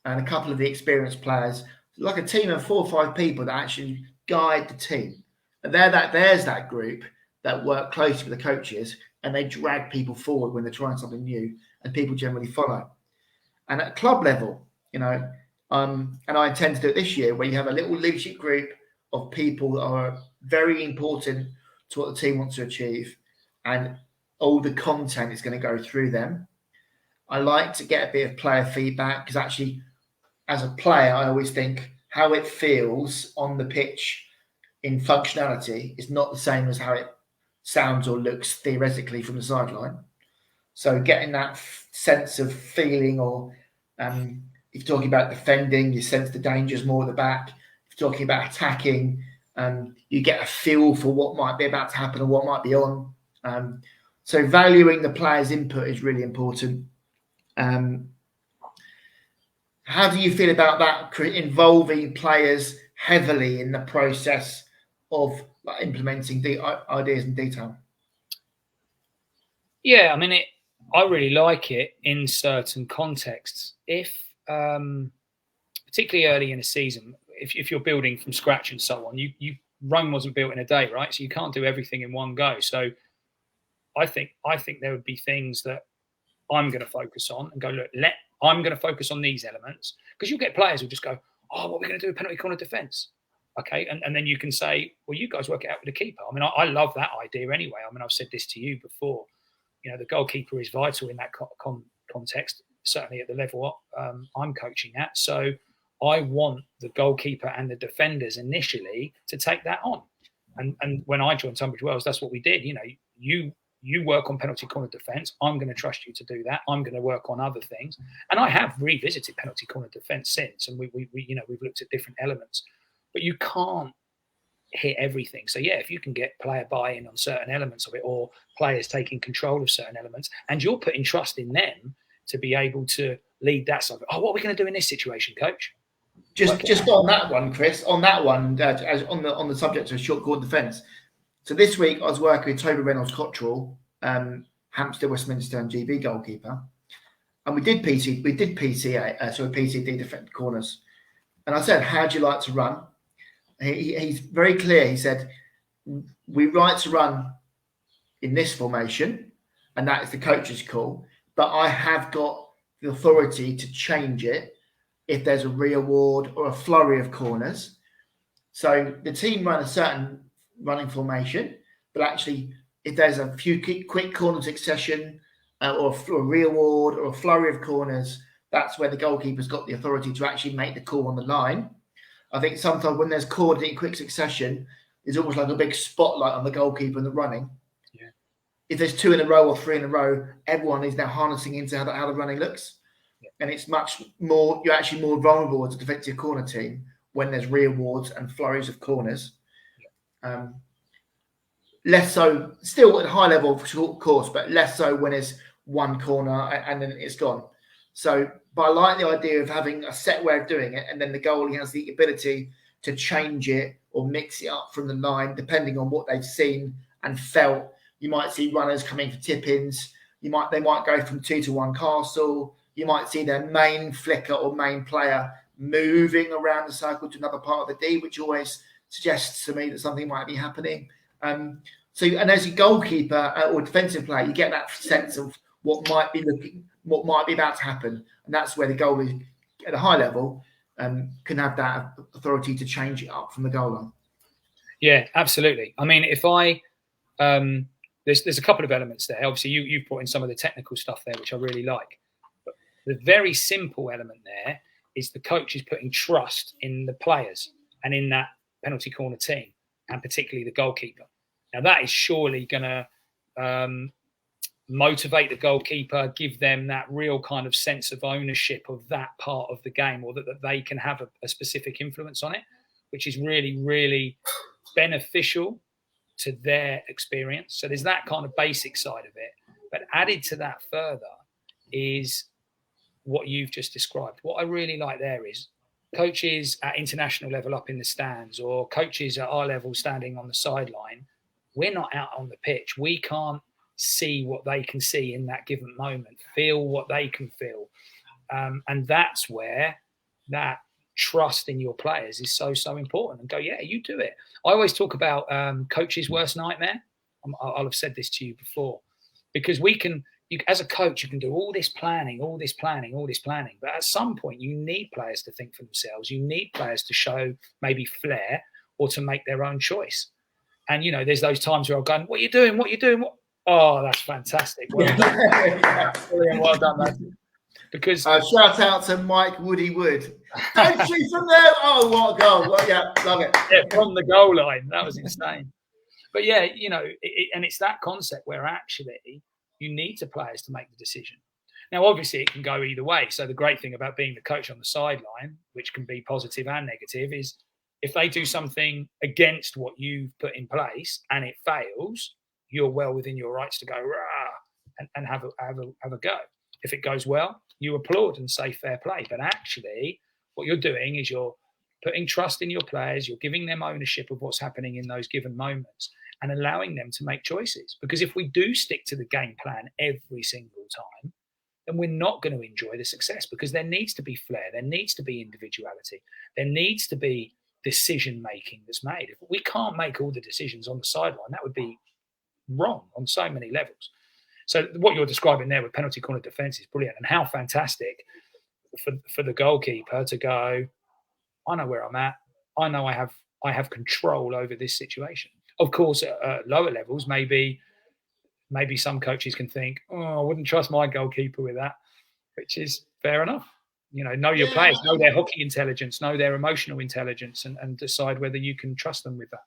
and a couple of the experienced players, like a team of 4 or 5 people that actually guide the team. And there's that group that work closely with the coaches and they drag people forward when they're trying something new, and people generally follow. And at club level, and I intend to do it this year, where you have a little leadership group of people that are very important to what the team wants to achieve, and all the content is going to go through them. I like to get a bit of player feedback, because actually, as a player, I always think how it feels on the pitch in functionality is not the same as how it sounds or looks theoretically from the sideline. So getting that sense of feeling or If you're talking about defending, you sense the dangers more at the back. If you're talking about attacking, you get a feel for what might be about to happen and what might be on. So valuing the player's input is really important. How do you feel about that, involving players heavily in the process of implementing the ideas in detail? Yeah, I mean, I really like it in certain contexts. If, particularly early in a season, if you're building from scratch and so on, Rome wasn't built in a day, right? So you can't do everything in one go. So I think there would be things that I'm going to focus on and go, look, I'm going to focus on these elements, because you'll get players who just go, oh, what are we going to do with penalty corner defence? Okay, and then you can say, well, you guys work it out with the keeper. I mean, I love that idea anyway. I mean, I've said this to you before. You know, the goalkeeper is vital in that context, certainly at the level I'm coaching at. So I want the goalkeeper and the defenders initially to take that on. And when I joined Tunbridge Wells, that's what we did. You know, you work on penalty corner defence. I'm going to trust you to do that. I'm going to work on other things. And I have revisited penalty corner defence since, and we've looked at different elements. But you can't hit everything. So yeah, if you can get player buy-in on certain elements of it, or players taking control of certain elements, and you're putting trust in them to be able to lead that side. Oh, what are we going to do in this situation, coach? Just on that one, Chris. On that one, as on the subject of short corner defence. So this week I was working with Toby Reynolds Cottrell, Hampstead, Westminster, and GB goalkeeper, and we did PCA, so PCD defensive corners. And I said, "How do you like to run?" He's very clear. He said, "We like to run in this formation, and that is the coach's call. But I have got the authority to change it if there's a re-award or a flurry of corners." So the team run a certain running formation, but actually, if there's a few quick corner succession or a re-award or a flurry of corners, that's where the goalkeeper's got the authority to actually make the call on the line. I think sometimes when there's cornered in quick succession, there's almost like a big spotlight on the goalkeeper and the running. Yeah. If there's 2 in a row or 3 in a row, everyone is now harnessing into how the running looks. Yeah. And it's much more, you're actually more vulnerable as a defensive corner team when there's re-awards and flurries of corners. Yeah. Less so, still at a high level, of course, but less so when it's one corner and then it's gone. So, but I like the idea of having a set way of doing it, and then the goalie has the ability to change it or mix it up from the line, depending on what they've seen and felt. You might see runners coming for tip-ins. They might go from 2 to 1 castle. You might see their main flicker or main player moving around the circle to another part of the D, which always suggests to me that something might be happening. And as a goalkeeper or defensive player, you get that sense of what might be about to happen, and that's where the goalie at a high level can have that authority to change it up from the goal line. Yeah, absolutely. I mean, if I there's a couple of elements there. Obviously, you've brought in some of the technical stuff there, which I really like. But the very simple element there is the coach is putting trust in the players and in that penalty corner team, and particularly the goalkeeper. Now, that is surely going to motivate the goalkeeper, give them that real kind of sense of ownership of that part of the game, or that they can have a specific influence on it, which is really, really beneficial to their experience. So there's that kind of basic side of it. But added to that further is what you've just described. What I really like there is coaches at international level up in the stands, or coaches at our level standing on the sideline. We're not out on the pitch. We can't see what they can see in that given moment, feel what they can feel. And that's where that trust in your players is so important. And go, yeah, you do it. I always talk about coach's worst nightmare. I'll have said this to you before, because as a coach, you can do all this planning. But at some point, you need players to think for themselves. You need players to show maybe flair or to make their own choice. And, there's those times where I'm going, what are you doing? Oh, that's fantastic. Well done. Well done, man. Because shout out to Mike Woody Wood. Don't shoot from there. Oh, what a goal. Well, yeah, love it. Yeah, from the goal line. That was insane. But yeah, and it's that concept where actually you need the players to make the decision. Now, obviously, it can go either way. So the great thing about being the coach on the sideline, which can be positive and negative, is if they do something against what you've put in place and it fails, you're well within your rights to go rah and have a go. If it goes well, you applaud and say fair play. But actually, what you're doing is you're putting trust in your players. You're giving them ownership of what's happening in those given moments and allowing them to make choices. Because if we do stick to the game plan every single time, then we're not going to enjoy the success, because there needs to be flair. There needs to be individuality. There needs to be decision making that's made. If we can't make all the decisions on the sideline, that would be wrong on so many levels. So what you're describing there with penalty corner defence is brilliant, and how fantastic for the goalkeeper to go, I know where I'm at. I know I have control over this situation. Of course, at lower levels, maybe some coaches can think, I wouldn't trust my goalkeeper with that, which is fair enough. Know your players, know their hockey intelligence, know their emotional intelligence, and decide whether you can trust them with that.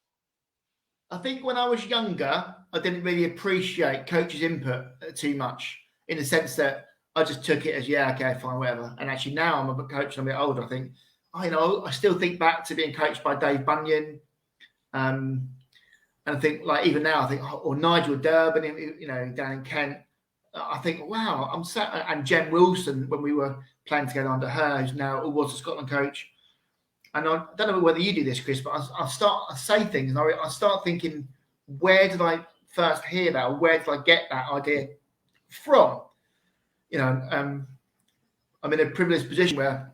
I think when I was younger, I didn't really appreciate coaches' input too much, in the sense that I just took it as, yeah, okay, fine, whatever. And actually now I'm a coach and I'm a bit older, I think, I still think back to being coached by Dave Bunyan. And I think, like, even now, I think, or Nigel Durbin, down in Kent, I think, wow, I'm sat, and Jen Wilson, when we were playing together under her, who's now was a Scotland coach. And I don't know whether you do this, Chris, but I say things and I start thinking, where did I first hear that? Or where did I get that idea from? I'm in a privileged position where,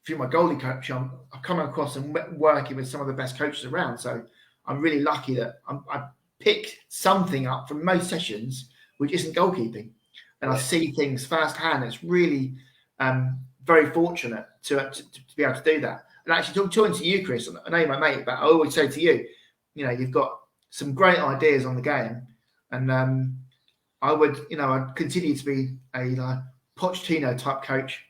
through my goalie coach, I'm coming across and working with some of the best coaches around. So I'm really lucky that I picked something up from most sessions, which isn't goalkeeping. And I see things firsthand. It's really very fortunate to be able to do that. And actually, talking to you, Chris, I know you're my mate, but I always say to you, you've got some great ideas on the game. And I would, I'd continue to be a Pochettino type coach.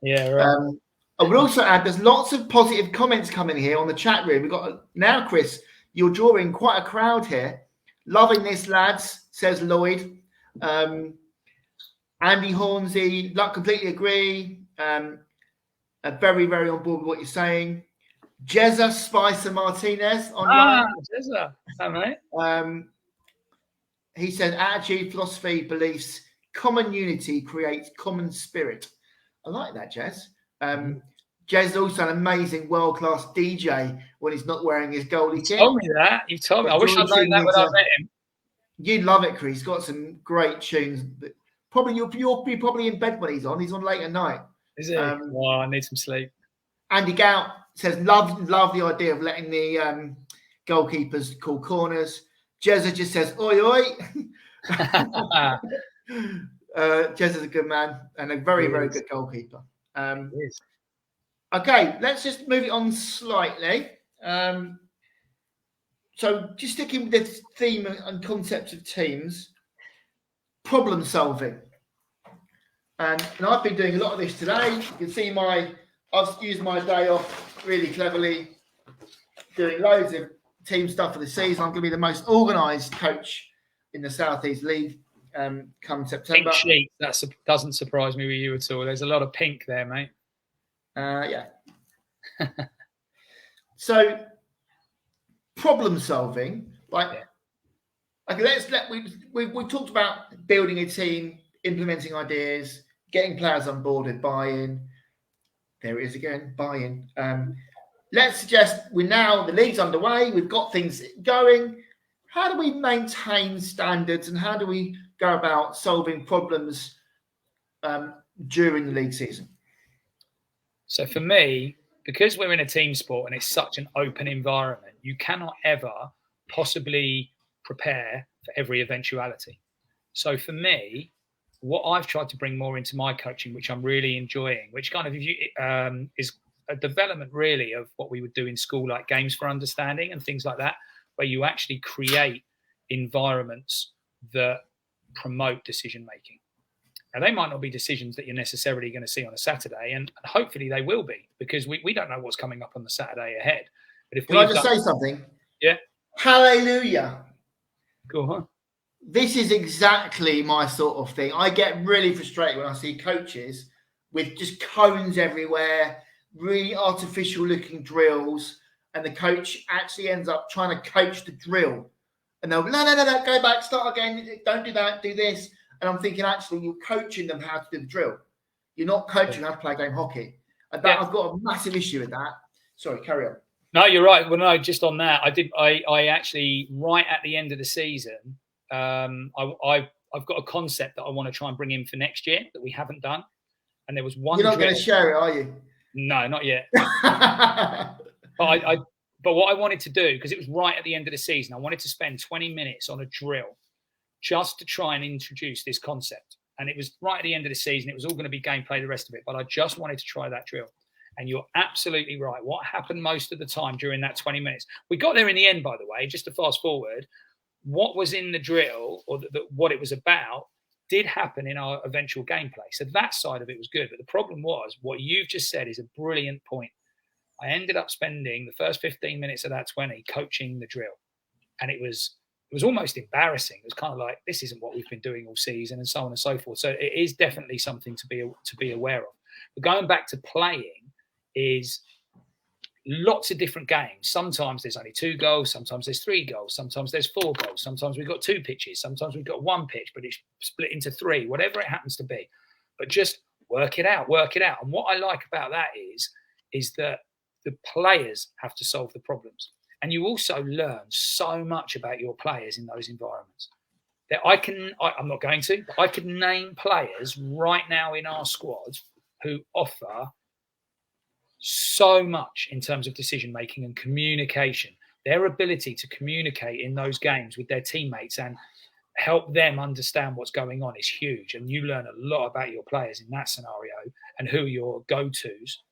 Yeah, right. I would also add, there's lots of positive comments coming here on the chat room. We've got now, Chris, you're drawing quite a crowd here. Loving this, lads, says Lloyd. Andy Hornsey, completely agree. Very, very on board with what you're saying. Jezza Spicer Martinez online. Jezza, all right. He said, attitude, philosophy, beliefs, common unity creates common spirit. I like that, Jez. Jez is also an amazing world-class DJ when he's not wearing his goalie kit. You told me that. You told me. I wish I'd known that when I met him. You'd love it, Chris. He's got some great tunes. Probably you'll be probably in bed when he's on. He's on late at night. Is it? I need some sleep. Andy Gout says, love the idea of letting the goalkeepers call corners. Jezza just says, oi, oi. Jezza's a good man and a very, very good goalkeeper. Okay, let's just move it on slightly. So just sticking with the theme and concept of teams, problem solving. And I've been doing a lot of this today. You can see I've used my day off really cleverly, doing loads of team stuff for the season. I'm going to be the most organised coach in the South East League come September. Pink sheet, that doesn't surprise me with you at all. There's a lot of pink there, mate. Yeah. So, problem solving, we talked about building a team, implementing ideas, getting players on board with buy-in. There it is again, buy-in. Let's suggest the league's underway. We've got things going. How do we maintain standards and how do we go about solving problems during the league season? So for me, because we're in a team sport and it's such an open environment, you cannot ever possibly prepare for every eventuality. So for me, what I've tried to bring more into my coaching, which I'm really enjoying, which kind of is a development really of what we would do in school, like games for understanding and things like that, where you actually create environments that promote decision making. Now, they might not be decisions that you're necessarily going to see on a Saturday, and hopefully they will be, because we don't know what's coming up on the Saturday ahead. But if Can I just say something? Yeah. Hallelujah. Go on. this is exactly my sort of thing. I get really frustrated when I see coaches with just cones everywhere, really artificial looking drills, and the coach actually ends up trying to coach the drill. And they'll, no, go back, start again, don't do that, do this. And I'm thinking, actually, you're coaching them how to do the drill. You're not coaching how to play game hockey. And that, I've got a massive issue with that. Sorry, carry on. No, you're right. Well, no, just on that, I actually, right at the end of the season, I've got a concept that I want to try and bring in for next year that we haven't done. And there was one. You're not going to share it, are you? No, not yet. But what I wanted to do, because it was right at the end of the season, I wanted to spend 20 minutes on a drill just to try and introduce this concept. And it was right at the end of the season. It was all going to be gameplay, the rest of it. But I just wanted to try that drill. And you're absolutely right. What happened most of the time during that 20 minutes? We got there in the end, by the way, just to fast forward. What was in the drill, or what it was about, did happen in our eventual gameplay. So that side of it was good. But the problem was, what you've just said is a brilliant point. I ended up spending the first 15 minutes of that 20 coaching the drill. And it was almost embarrassing. It was kind of like, this isn't what we've been doing all season, and so on and so forth. So it is definitely something to be aware of. But going back to playing is lots of different games. Sometimes there's only 2 goals. Sometimes there's 3 goals. Sometimes there's 4 goals. Sometimes we've got 2 pitches. Sometimes we've got 1 pitch, but it's split into 3, whatever it happens to be. But just work it out. And what I like about that is that the players have to solve the problems. And you also learn so much about your players in those environments. That I'm not going to, but I could name players right now in our squad who offer so much in terms of decision making and communication. Their ability to communicate in those games with their teammates and help them understand what's going on is huge. And you learn a lot about your players in that scenario and who are your go-tos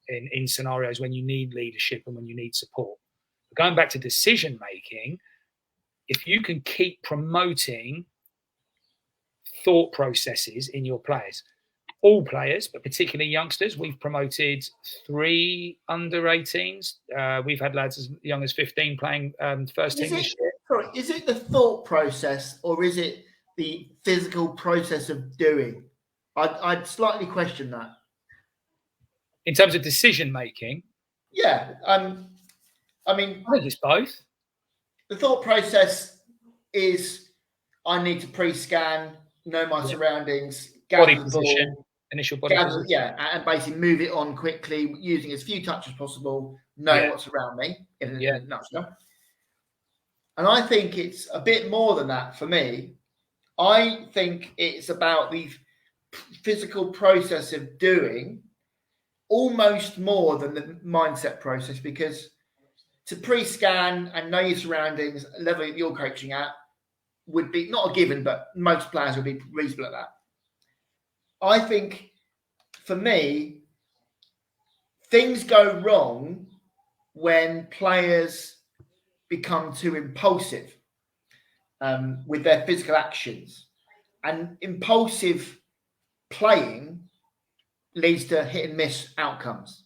in scenarios when you need leadership and when you need support. But going back to decision making, if you can keep promoting thought processes in your players, all players, but particularly youngsters. We've promoted 3 under 18s. We've had lads as young as 15 playing first team this year. Sorry, is it the thought process or is it the physical process of doing? I'd slightly question that. In terms of decision making? Yeah. I mean, I think it's both. The thought process is I need to pre-scan, know my surroundings, gather the ball, initial body position. Yeah, and basically move it on quickly, using as few touches as possible, know what's around me in a nutshell. And I think it's a bit more than that for me. I think it's about the physical process of doing almost more than the mindset process, because to pre-scan and know your surroundings, level that you're coaching at, would be not a given, but most players would be reasonable at that. I think, for me, things go wrong when players become too impulsive with their physical actions. And impulsive playing leads to hit and miss outcomes.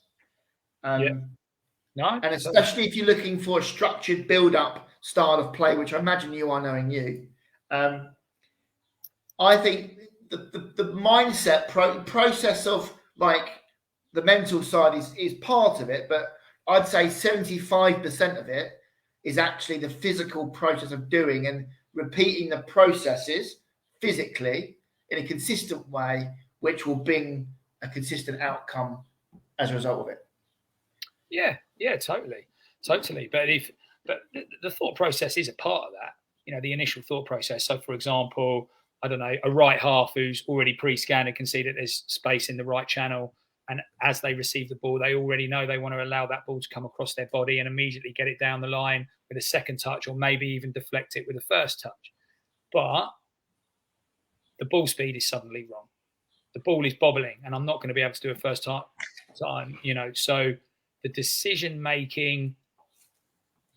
No, and especially if you're looking for a structured build-up style of play, which I imagine you are, knowing you. I think the mindset process of like the mental side is part of it, but I'd say 75% of it is actually the physical process of doing and repeating the processes physically in a consistent way, which will bring a consistent outcome as a result of it. Yeah, totally. But the thought process is a part of that, the initial thought process. So, for example, I don't know, a right half who's already pre-scanned and can see that there's space in the right channel. And as they receive the ball, they already know they want to allow that ball to come across their body and immediately get it down the line with a second touch, or maybe even deflect it with a first touch. But the ball speed is suddenly wrong. The ball is bobbling and I'm not going to be able to do a first time, so the decision making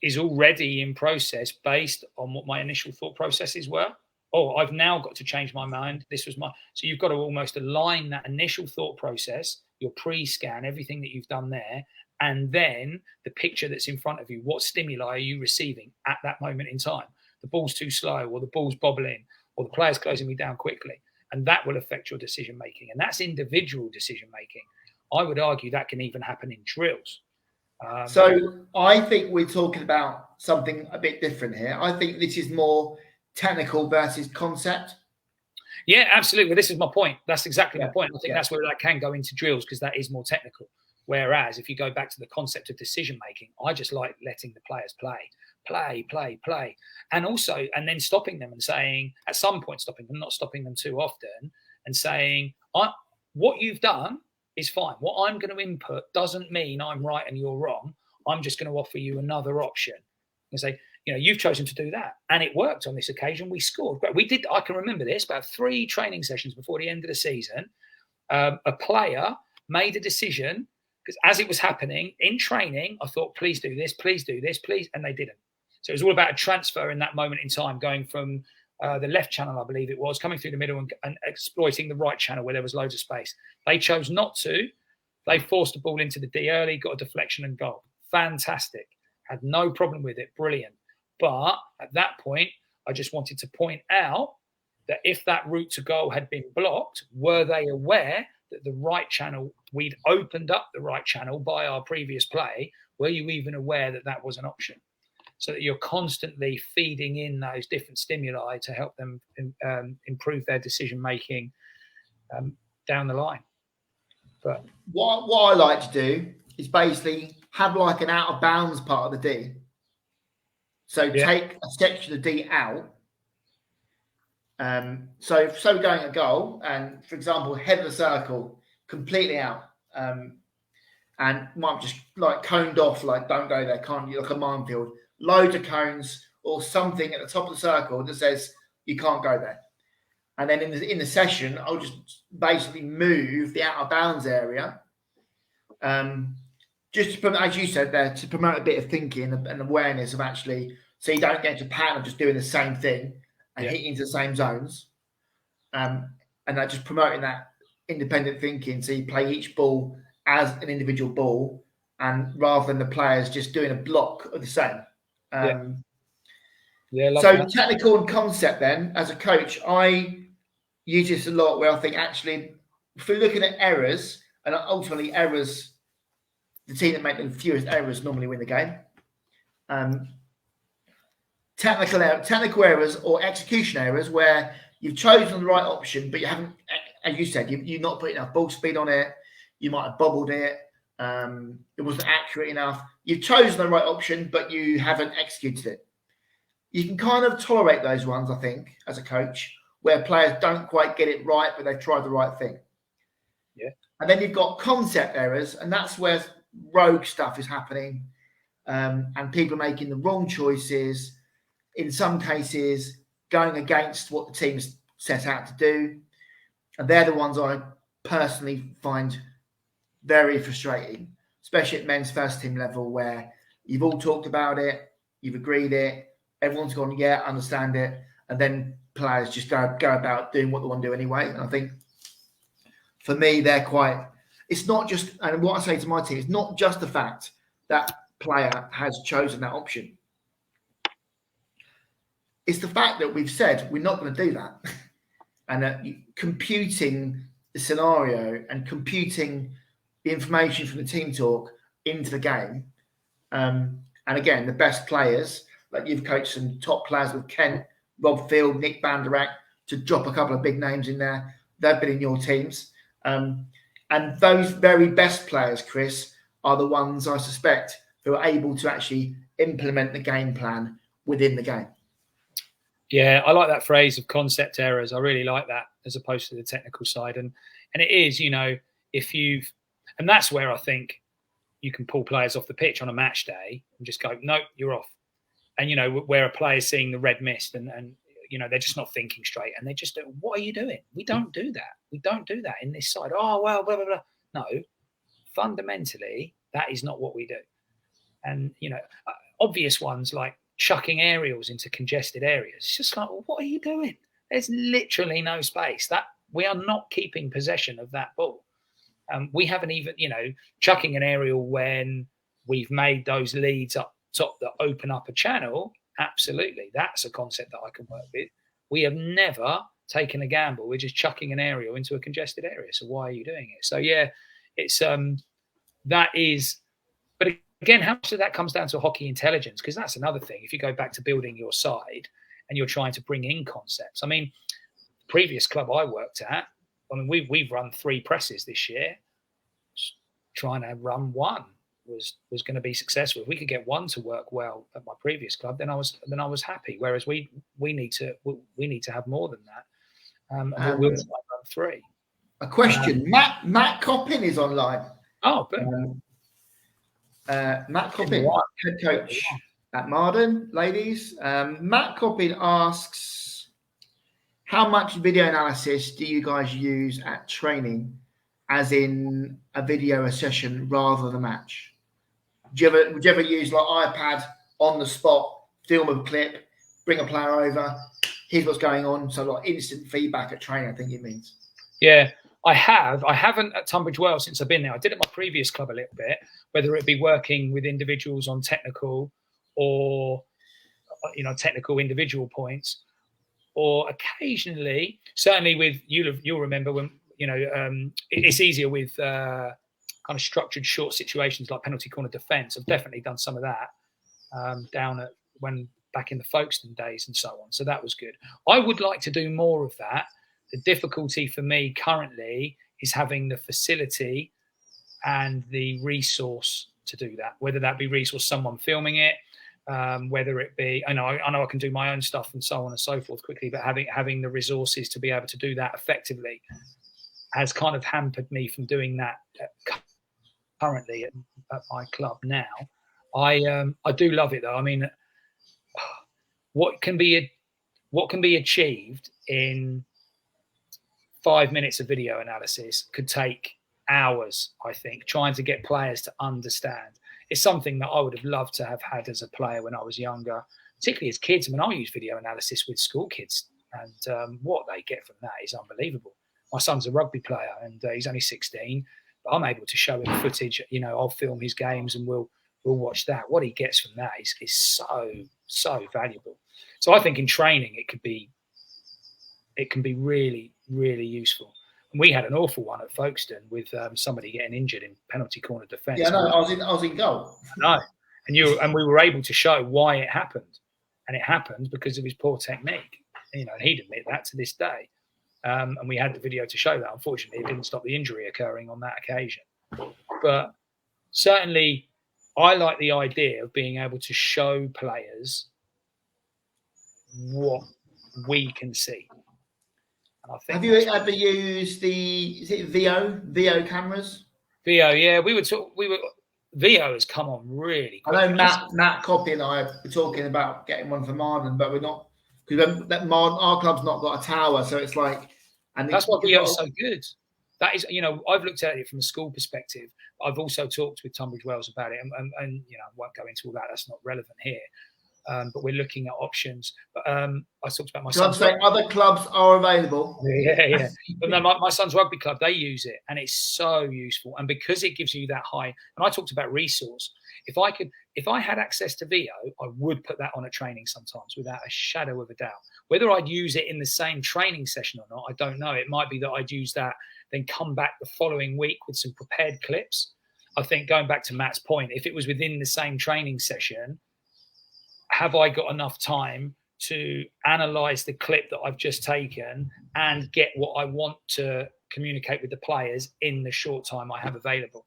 is already in process based on what my initial thought processes were. Oh, I've now got to change my mind. So you've got to almost align that initial thought process, your pre-scan, everything that you've done there, and then the picture that's in front of you. What stimuli are you receiving at that moment in time? the ball's too slow, or the ball's bobbling, or the player's closing me down quickly. And that will affect your decision making. And that's individual decision making. I would argue that can even happen in drills. So I think we're talking about something a bit different here. I think this is more technical versus concept. Yeah, absolutely. This is my point. That's exactly my point. I think that's where that can go into drills, because that is more technical. Whereas if you go back to the concept of decision making, I just like letting the players play. And also, and then stopping them and saying, at some point stopping them, not stopping them too often, and saying, what you've done is fine. What I'm going to input doesn't mean I'm right and you're wrong. I'm just going to offer you another option and say, you've chosen to do that. And it worked on this occasion. We scored. Great. I can remember this, about 3 training sessions before the end of the season. A player made a decision, because as it was happening in training, I thought, please do this, please. And they didn't. So it was all about a transfer in that moment in time, going from the left channel, I believe it was, coming through the middle and exploiting the right channel where there was loads of space. They chose not to. They forced the ball into the D early, got a deflection and goal. Fantastic. Had no problem with it. Brilliant. But at that point, I just wanted to point out that if that route to goal had been blocked, were they aware that the right channel, we'd opened up the right channel by our previous play? Were you even aware that that was an option? So that you're constantly feeding in those different stimuli to help them improve their decision making down the line. But what I like to do is basically have like an out of bounds part of the D. So take a section of the D out. So going a goal, and for example, head of the circle completely out, and might just like coned off, like don't go there, can't you? Like a minefield, loads of cones or something at the top of the circle that says you can't go there. And then in the session, I'll just basically move the out of bounds area, just to promote, as you said there, to promote a bit of thinking and awareness of actually, so you don't get into a pattern of just doing the same thing and hitting into the same zones. And that just promoting that independent thinking. So you play each ball as an individual ball, and rather than the players just doing a block of the same. So that. Technical and concept then, as a coach, I use this a lot where I think actually, if we're looking at errors, and ultimately errors, the team that make the fewest errors normally win the game. Technical errors or execution errors where you've chosen the right option, but you haven't, as you said, you've not put enough ball speed on it. You might have bobbled it. It wasn't accurate enough. You've chosen the right option, but you haven't executed it. You can kind of tolerate those ones, I think, as a coach, where players don't quite get it right, but they've tried the right thing. Yeah. And then you've got concept errors, and that's where rogue stuff is happening, and people making the wrong choices, in some cases going against what the team's set out to do. And they're the ones I personally find very frustrating, especially at men's first team level, where you've all talked about it, you've agreed it, everyone's gone, yeah, understand it, and then players just go about doing what they want to do anyway. And I think for me, it's not just, and what I say to my team, it's not just the fact that player has chosen that option. It's the fact that we've said we're not going to do that. And that computing the scenario and computing the information from the team talk into the game. And again, the best players, like you've coached some top players with Kent, Rob Field, Nick Van Der Eck, to drop a couple of big names in there. They've been in your teams. And those very best players, Chris, are the ones I suspect who are able to actually implement the game plan within the game. Yeah, I like that phrase of concept errors. I really like that, as opposed to the technical side. And it is, and that's where I think you can pull players off the pitch on a match day and just go, no, you're off. And, where a player's seeing the red mist and they're just not thinking straight, and they just do, what are you doing? We don't do that. We don't do that in this side. Oh, well, blah, blah, blah. No, fundamentally, that is not what we do. And, obvious ones like chucking aerials into congested areas. It's just like, well, what are you doing? There's literally no space. That we are not keeping possession of that ball. We haven't even, chucking an aerial when we've made those leads up top that open up a channel. Absolutely. That's a concept that I can work with. We have never taken a gamble. We're just chucking an aerial into a congested area. So why are you doing it? So yeah, it's that is, but again, how much of that comes down to hockey intelligence? Because that's another thing. If you go back to building your side and you're trying to bring in concepts. I mean, previous club I worked at, I mean, we've run 3 presses this year. Trying to run one was going to be successful. If we could get one to work well at my previous club, then I was happy. Whereas we need to have more than that. And we'll try and run 3. A question: Matt Coppin is online. Oh, boom. Matt Coppin, head coach at Marden, ladies. Matt Coppin asks, how much video analysis do you guys use at training, as in a video session rather than a match? Would you ever use like iPad on the spot, film a clip, bring a player over, here's what's going on, so like instant feedback at training, I think it means. Yeah, I have. I haven't at Tunbridge Wells since I've been there. I did at my previous club a little bit, whether it be working with individuals on technical or, technical individual points, or occasionally, certainly with, you'll remember when, it's easier with kind of structured short situations like penalty corner defence. I've definitely done some of that down at back in the Folkestone days and so on. So that was good. I would like to do more of that. The difficulty for me currently is having the facility and the resource to do that, whether that be resource, someone filming it, whether it be, I know I can do my own stuff and so on and so forth quickly, but having the resources to be able to do that effectively has kind of hampered me from doing that currently at my club now. I do love it though. I mean, what can be achieved in 5 minutes of video analysis could take hours, I think, trying to get players to understand. It's something that I would have loved to have had as a player when I was younger, particularly as kids. I mean, I use video analysis with school kids, and what they get from that is unbelievable. My son's a rugby player, and he's only 16, but I'm able to show him footage. I'll film his games, and we'll watch that. What he gets from that is so valuable. So I think in training it can be really, really useful. And we had an awful one at Folkestone with somebody getting injured in penalty corner defence. Yeah, no, I was in goal. No, and we were able to show why it happened, and it happened because of his poor technique. And he'd admit that to this day. And we had the video to show that. Unfortunately, it didn't stop the injury occurring on that occasion. But certainly, I like the idea of being able to show players what we can see. And I think have you ever used is it VO cameras? VO, yeah. VO has come on really quickly. I know Matt Coppy and I were talking about getting one for Marden, but we're not, because our club's not got a tower, so it's like. And that's why VO is so good. That is, I've looked at it from a school perspective. I've also talked with Tunbridge Wells about it, and I won't go into all that. That's not relevant here. But we're looking at options. But I talked about my son's. Say other clubs are available. Yeah. But no, my son's rugby club, they use it, and it's so useful. And because it gives you that high, and I talked about resource. If I had access to VO, I would put that on a training sometimes without a shadow of a doubt. Whether I'd use it in the same training session or not, I don't know. It might be that I'd use that, then come back the following week with some prepared clips. I think going back to Matt's point, if it was within the same training session, have I got enough time to analyze the clip that I've just taken and get what I want to communicate with the players in the short time I have available?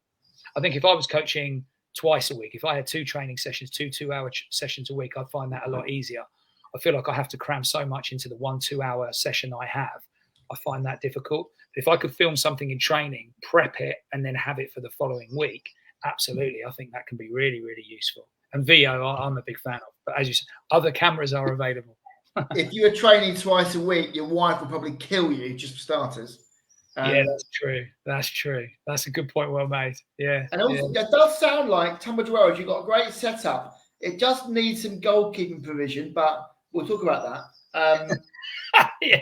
I think if I was coaching twice a week, if I had 2 training sessions, 2-hour sessions a week, I'd find that a lot easier. I feel like I have to cram so much into the 1-2 hour session I have. I find that difficult. If I could film something in training, prep it, and then have it for the following week, absolutely, I think that can be really, really useful. And VO, I'm a big fan of. But as you said, other cameras are available. If you were training twice a week, your wife would probably kill you, just for starters. Yeah, that's true. That's true. That's a good point, well made. Yeah. And also, it does sound like Tunbridge Wells, you've got a great setup. It just needs some goalkeeping provision, but we'll talk about that. Yeah,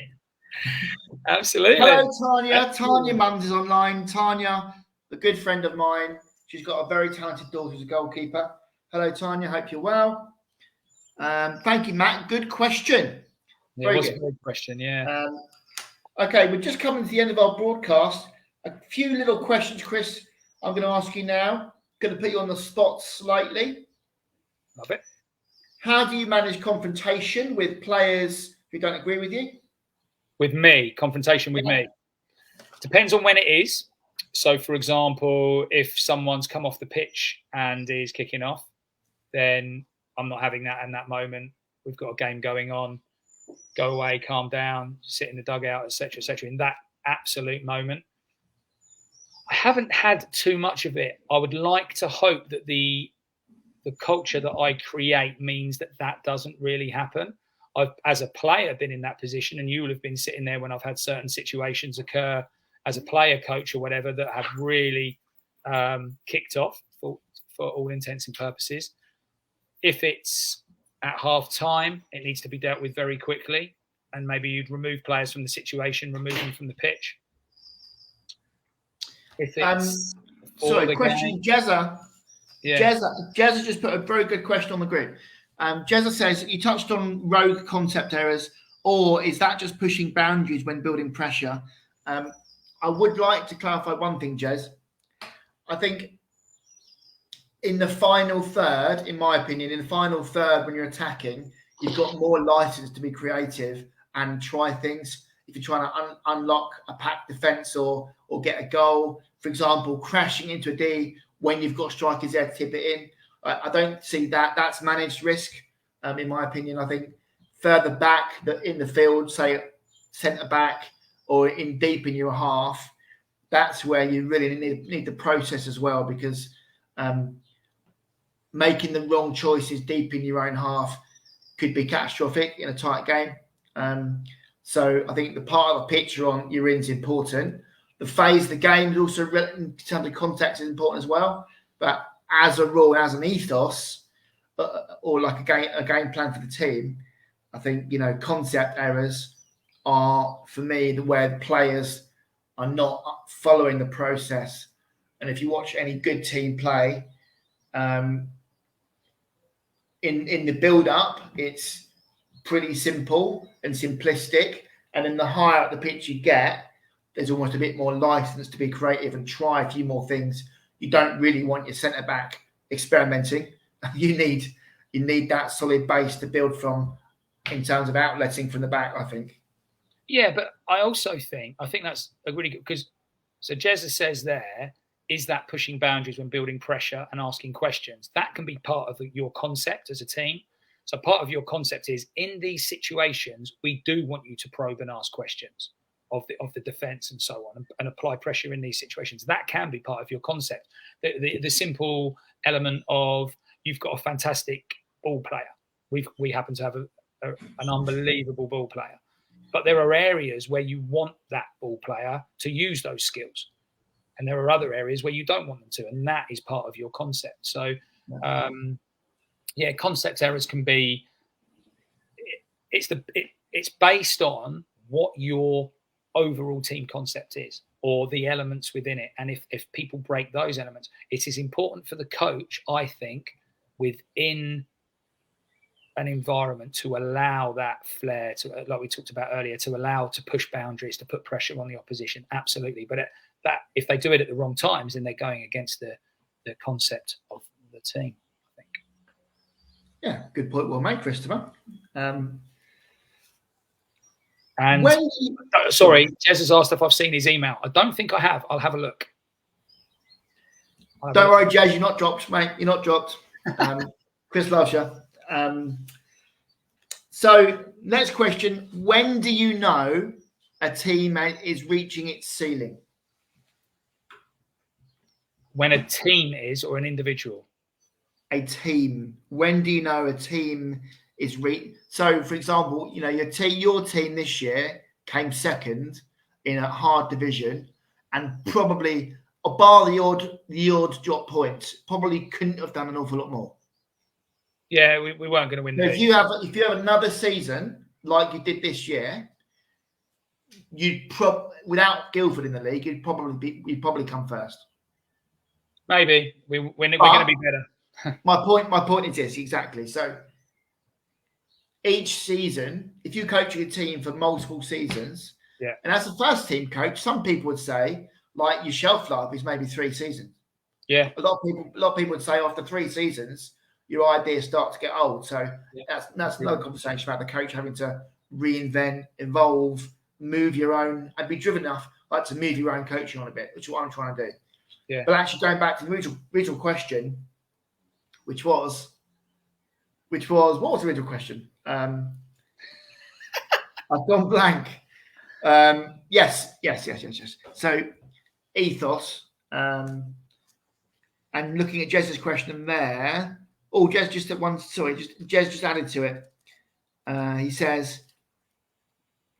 absolutely. Hello, Tanya. Tanya Mums is online. Tanya, a good friend of mine. She's got a very talented daughter who's a goalkeeper. Hello, Tanya. Hope you're well. Thank you, Matt. Good question. Yeah, it was a good question. Yeah. Okay, we're just coming to the end of our broadcast. A few little questions, Chris, I'm going to ask you now. Going to put you on the spot slightly. Love it. How do you manage confrontation with players who don't agree with you? With me, confrontation with me. Depends on when it is. So, for example, if someone's come off the pitch and is kicking off, then I'm not having that in that moment. We've got a game going on. Go away, calm down, sit in the dugout, etc., etc. In that absolute moment, I haven't had too much of it. I would like to hope that the culture that I create means that that doesn't really happen. I've, as a player, been in that position, and you will have been sitting there when I've had certain situations occur as a player coach or whatever that have really kicked off for all intents and purposes. If it's at half time, it needs to be dealt with very quickly, and maybe you'd remove players from the situation, remove them from the pitch. If it's sorry, question, Jezza. Yeah. Jezza just put a very good question on the group. Jezza says, you touched on rogue concept errors, or is that just pushing boundaries when building pressure? I would like to clarify one thing, Jez. I think in the final third, in my opinion, in the final third when you're attacking, you've got more license to be creative and try things. If you're trying to unlock a packed defence or get a goal, for example, crashing into a D when you've got strikers there to tip it in. I don't see that. That's managed risk, in my opinion. I think further back in the field, say centre back or in deep in your half, that's where you really need the process as well, because making the wrong choices deep in your own half could be catastrophic in a tight game. So I think the part of the pitch you're in is important. The phase of the game is also, in terms of context, is important as well. But as a rule, as an ethos, or like a game plan for the team, I think, concept errors are, for me, where the players are not following the process. And if you watch any good team play, in the build-up, it's pretty simple and simplistic. And then the higher up the pitch you get, there's almost a bit more license to be creative and try a few more things. You don't really want your centre-back experimenting. You need that solid base to build from in terms of outletting from the back, I think. Yeah, but I also think that's a really good, because so Jezza says there, is that pushing boundaries when building pressure and asking questions? That can be part of your concept as a team. So part of your concept is, in these situations, we do want you to probe and ask questions of the defence and so on, and apply pressure in these situations. That can be part of your concept. The simple element of, you've got a fantastic ball player. We happen to have an unbelievable ball player. But there are areas where you want that ball player to use those skills. And there are other areas where you don't want them to. And that is part of your concept. So, concept errors can be, it's based on what your overall team concept is, or the elements within it. And if people break those elements, it is important for the coach, I think, within an environment to allow that flair, to, like we talked about earlier, to push boundaries, to put pressure on the opposition. Absolutely. But that if they do it at the wrong times, then they're going against the concept of the team, I think. Yeah, good point. Well made, Christopher. Sorry, Jez has asked if I've seen his email. I don't think I have. I'll have a look. Don't worry, Jez, you're not dropped, mate. You're not dropped. Chris loves you. So next question, when do you know a team is reaching its ceiling? When a team is, or an individual? A team. When do you know a team is so for example, your team this year came second in a hard division, and probably, bar the odd drop points, probably couldn't have done an awful lot more. Yeah, we weren't going to win. If you have another season like you did this year, you'd without Guildford in the league, you'd probably come first. Maybe we're going to be better. my point is this, exactly. So each season, if you're coaching a team for multiple seasons, Yeah. and as a first team coach, some people would say, like, your shelf life is maybe 3 seasons. Yeah. A lot of people would say after 3 seasons, your ideas start to get old. So that's another conversation about the coach having to reinvent, evolve, move your own, and be driven enough like to move your own coaching on a bit, which is what I'm trying to do. Yeah. But actually going back to the original question, which was what was the original question? I've gone blank. Yes. So ethos, and looking at Jez's question there. Oh, Jez just at one. Sorry, Jez just added to it. He says,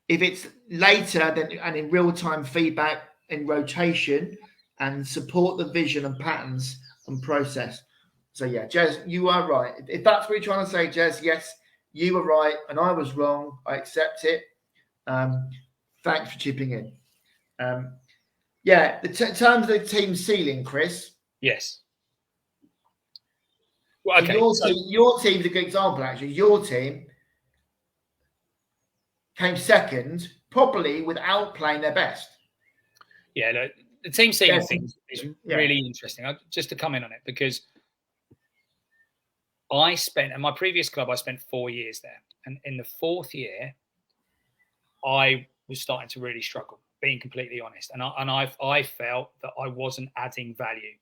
if it's later than and in real time feedback in rotation and support the vision and patterns and process. So yeah, Jez, you are right. If that's what you're trying to say, Jez, yes, you were right and I was wrong. I accept it. Thanks for chipping in. In terms of the team ceiling, Chris. Yes. Well, okay. Your team's a good example, actually. Your team came second, probably without playing their best. Yeah, the team ceiling thing is really interesting. Just to comment on it, because at my previous club, I spent 4 years there. And in the 4th year, I was starting to really struggle, being completely honest. And I felt that I wasn't adding value.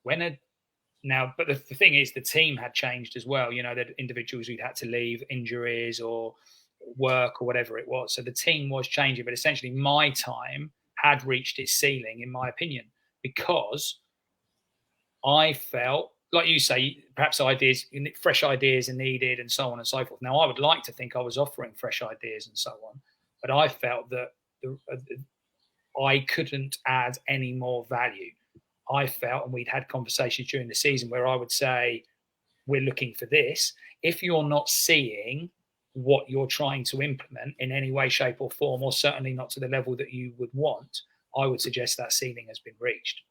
But the thing is, the team had changed as well. You know, that individuals who'd had to leave, injuries or work or whatever it was. So the team was changing, but essentially my time had reached its ceiling, in my opinion, because I felt, like you say, perhaps fresh ideas are needed and so on and so forth. Now, I would like to think I was offering fresh ideas and so on, but I felt that I couldn't add any more value. I felt, and we'd had conversations during the season where I would say, we're looking for this. If you're not seeing what you're trying to implement in any way, shape or form, or certainly not to the level that you would want, I would suggest that ceiling has been reached.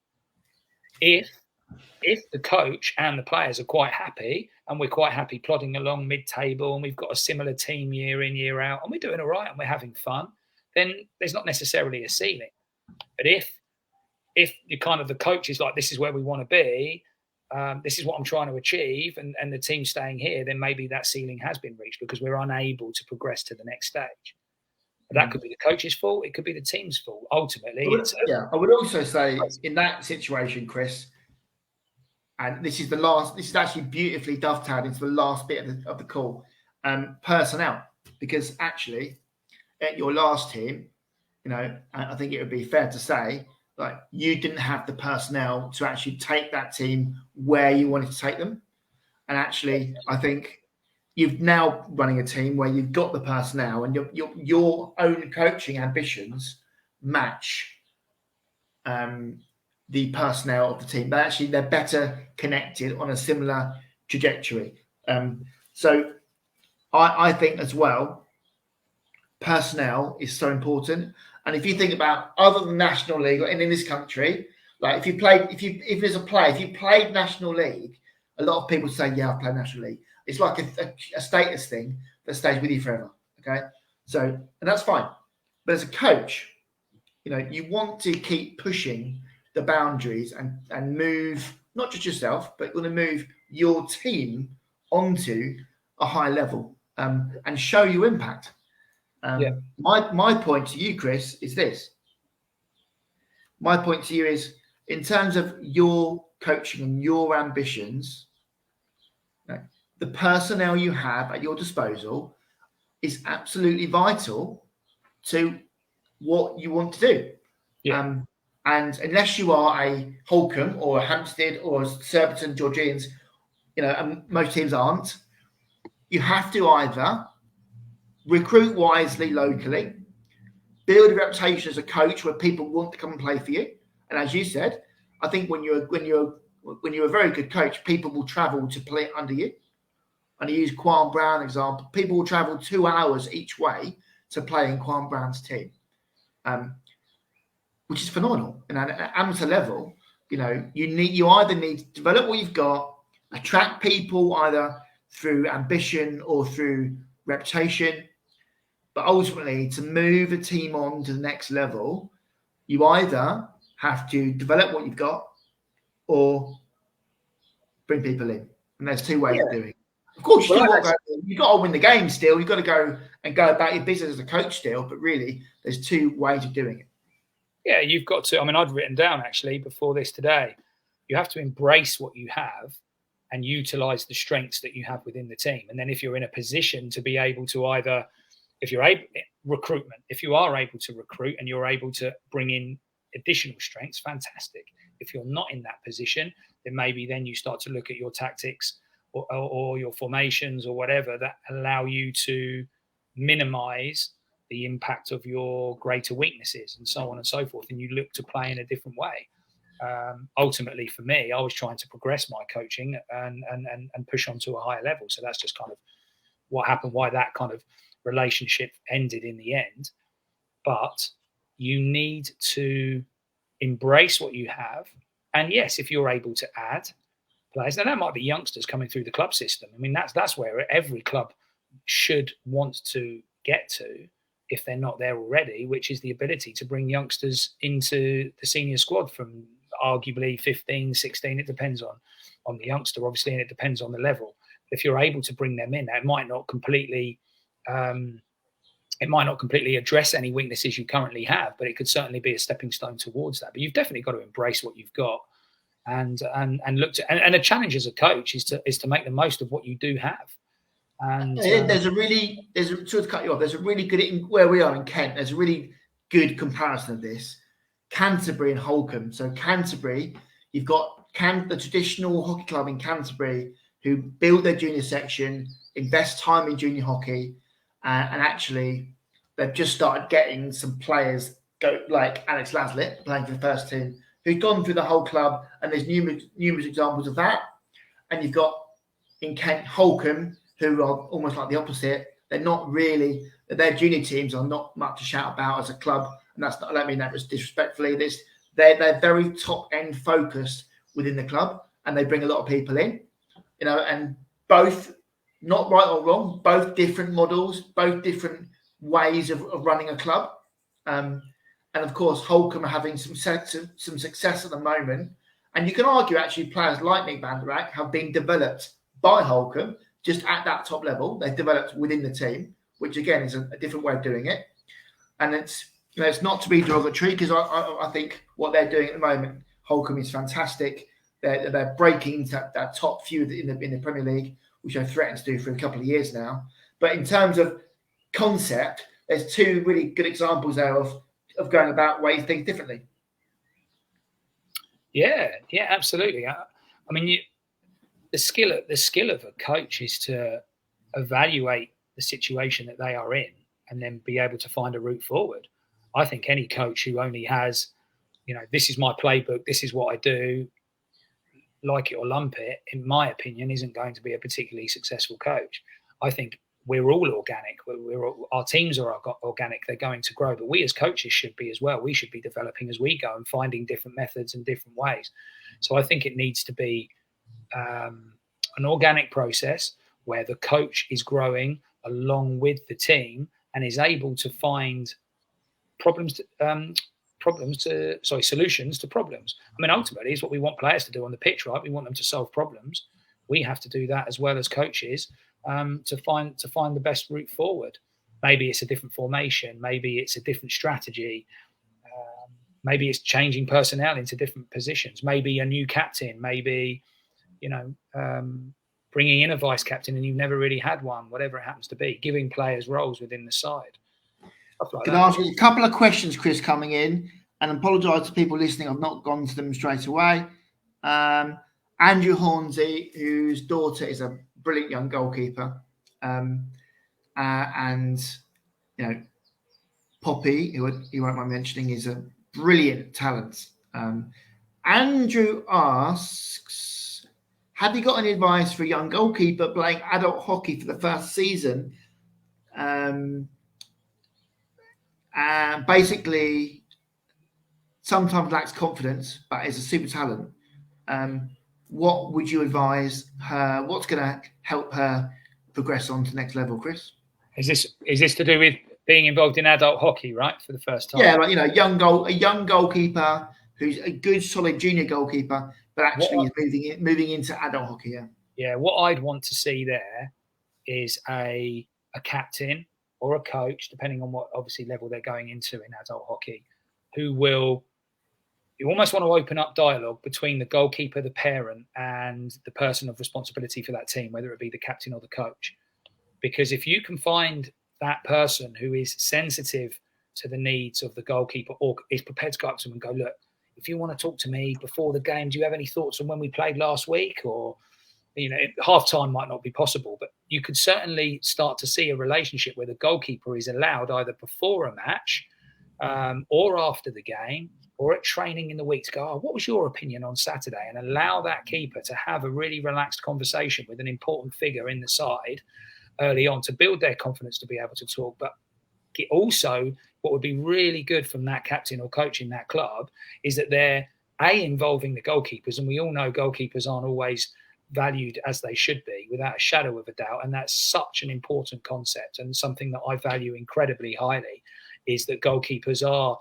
If the coach and the players are quite happy and we're quite happy plodding along mid-table and we've got a similar team year in, year out, and we're doing all right and we're having fun, then there's not necessarily a ceiling. But if you're kind of the coach is like, this is where we want to be, this is what I'm trying to achieve, and the team's staying here, then maybe that ceiling has been reached because we're unable to progress to the next stage. That could be the coach's fault. It could be the team's fault. Ultimately, I would also say in that situation, Chris, and this is actually beautifully dovetailed into the last bit of the call, personnel, because actually at your last team, you know, I think it would be fair to say, like, you didn't have the personnel to actually take that team where you wanted to take them. And actually, I think you've now running a team where you've got the personnel and your own coaching ambitions match the personnel of the team. But actually, they're better connected on a similar trajectory. So I think as well, personnel is so important. And if you think about other than National League, and in this country, like if you played National League, a lot of people say, yeah, I've played National League. It's like a status thing that stays with you forever. Okay. So, and that's fine. But as a coach, you know, you want to keep pushing the boundaries and move, not just yourself, but you want to move your team onto a high level and show your impact. My point to you, Chris, is this. My point to you is, in terms of your coaching and your ambitions, the personnel you have at your disposal is absolutely vital to what you want to do. Yeah. And unless you are a Holcombe or a Hampstead or a Surbiton, Georgians, you know, and most teams aren't, you have to either recruit wisely locally, build a reputation as a coach where people want to come and play for you. And as you said, I think when you're a very good coach, people will travel to play under you. And I use Quan Brown example. People will travel 2 hours each way to play in Quan Brown's team, which is phenomenal. And at amateur level, you know, you either need to develop what you've got, attract people either through ambition or through reputation. But ultimately, to move a team on to the next level, you either have to develop what you've got or bring people in. And there's two ways of doing it. Of course, you've got to win the game still. You've got to go about your business as a coach still. But really, there's two ways of doing it. Yeah, you've got to. I mean, I'd written down actually before this today, you have to embrace what you have and utilize the strengths that you have within the team. And then if you're in a position to be able to either, if you're able, recruitment, if you are able to recruit and you're able to bring in additional strengths, fantastic. If you're not in that position, then maybe then you start to look at your tactics or your formations or whatever that allow you to minimize the impact of your greater weaknesses and so on and so forth. And you look to play in a different way. Ultimately, for me, I was trying to progress my coaching and push on to a higher level. So that's just kind of what happened, why that kind of relationship ended in the end. But you need to embrace what you have. And yes, if you're able to add players, now that might be youngsters coming through the club system. I mean, that's where every club should want to get to if they're not there already, which is the ability to bring youngsters into the senior squad from arguably 15, 16. It depends on the youngster, obviously, and it depends on the level. If you're able to bring them in, it might not completely address any weaknesses you currently have, but it could certainly be a stepping stone towards that. But you've definitely got to embrace what you've got and look to, and a challenge as a coach is to make the most of what you do have. And there's a really good, where we are in Kent, there's a really good comparison of this. Canterbury and Holcombe. So Canterbury, you've got the traditional hockey club in Canterbury who build their junior section, invest time in junior hockey, and actually they've just started getting some players like Alex Laslett playing for the first team, who've gone through the whole club, and there's numerous examples of that. And you've got in Kent Holcombe, who are almost like the opposite. They're not really, their junior teams are not much to shout about as a club. And that's not, I don't mean that was disrespectfully. They're very top end focused within the club, and they bring a lot of people in, and both, not right or wrong, both different models, both different ways of running a club. And of course, Holcombe are having some success at the moment. And you can argue actually players like Nick Van der Rack have been developed by Holcombe just at that top level. They've developed within the team, which again is a different way of doing it. And it's not to be derogatory, because I think what they're doing at the moment, Holcombe, is fantastic. They're breaking into that top few in the Premier League, which they've threatened to do for a couple of years now. But in terms of concept, there's two really good examples there of going about ways things differently. Yeah, absolutely. I mean, the skill of a coach is to evaluate the situation that they are in and then be able to find a route forward. I think any coach who only has, this is my playbook, this is what I do, like it or lump it, in my opinion, isn't going to be a particularly successful coach. I think we're all organic. Our teams are organic. They're going to grow, but we as coaches should be as well. We should be developing as we go and finding different methods and different ways. So I think it needs to be an organic process where the coach is growing along with the team and is able to find solutions to problems. I mean, ultimately, it's what we want players to do on the pitch, right? We want them to solve problems. We have to do that as well as coaches to find the best route forward. Maybe it's a different formation. Maybe it's a different strategy. Maybe it's changing personnel into different positions. Maybe a new captain. Maybe, bringing in a vice captain and you've never really had one. Whatever it happens to be, giving players roles within the side. Can I ask you a couple of questions, Chris, coming in? And apologise to people listening, I've not gone to them straight away. Andrew Hornsey, whose daughter is a brilliant young goalkeeper. And Poppy, who you won't mind mentioning, is a brilliant talent. Andrew asks, have you got any advice for a young goalkeeper playing adult hockey for the first season? And basically sometimes lacks confidence, but is a super talent. What would you advise her? What's going to help her progress on to the next level, Chris? Is this to do with being involved in adult hockey, right, for the first time? Yeah, like a young goalkeeper who's a good, solid junior goalkeeper, but actually is moving into adult hockey. Yeah. Yeah. What I'd want to see there is a captain or a coach, depending on what obviously level they're going into in adult hockey, who will. You almost want to open up dialogue between the goalkeeper, the parent, and the person of responsibility for that team, whether it be the captain or the coach. Because if you can find that person who is sensitive to the needs of the goalkeeper or is prepared to go up to them and go, look, if you want to talk to me before the game, do you have any thoughts on when we played last week? Or, half time might not be possible, but you could certainly start to see a relationship where the goalkeeper is allowed either before a match or after the game or at training in the week to go, oh, what was your opinion on Saturday? And allow that keeper to have a really relaxed conversation with an important figure in the side early on to build their confidence to be able to talk. But also what would be really good from that captain or coach in that club is that they're involving the goalkeepers. And we all know goalkeepers aren't always valued as they should be, without a shadow of a doubt. And that's such an important concept and something that I value incredibly highly, is that goalkeepers are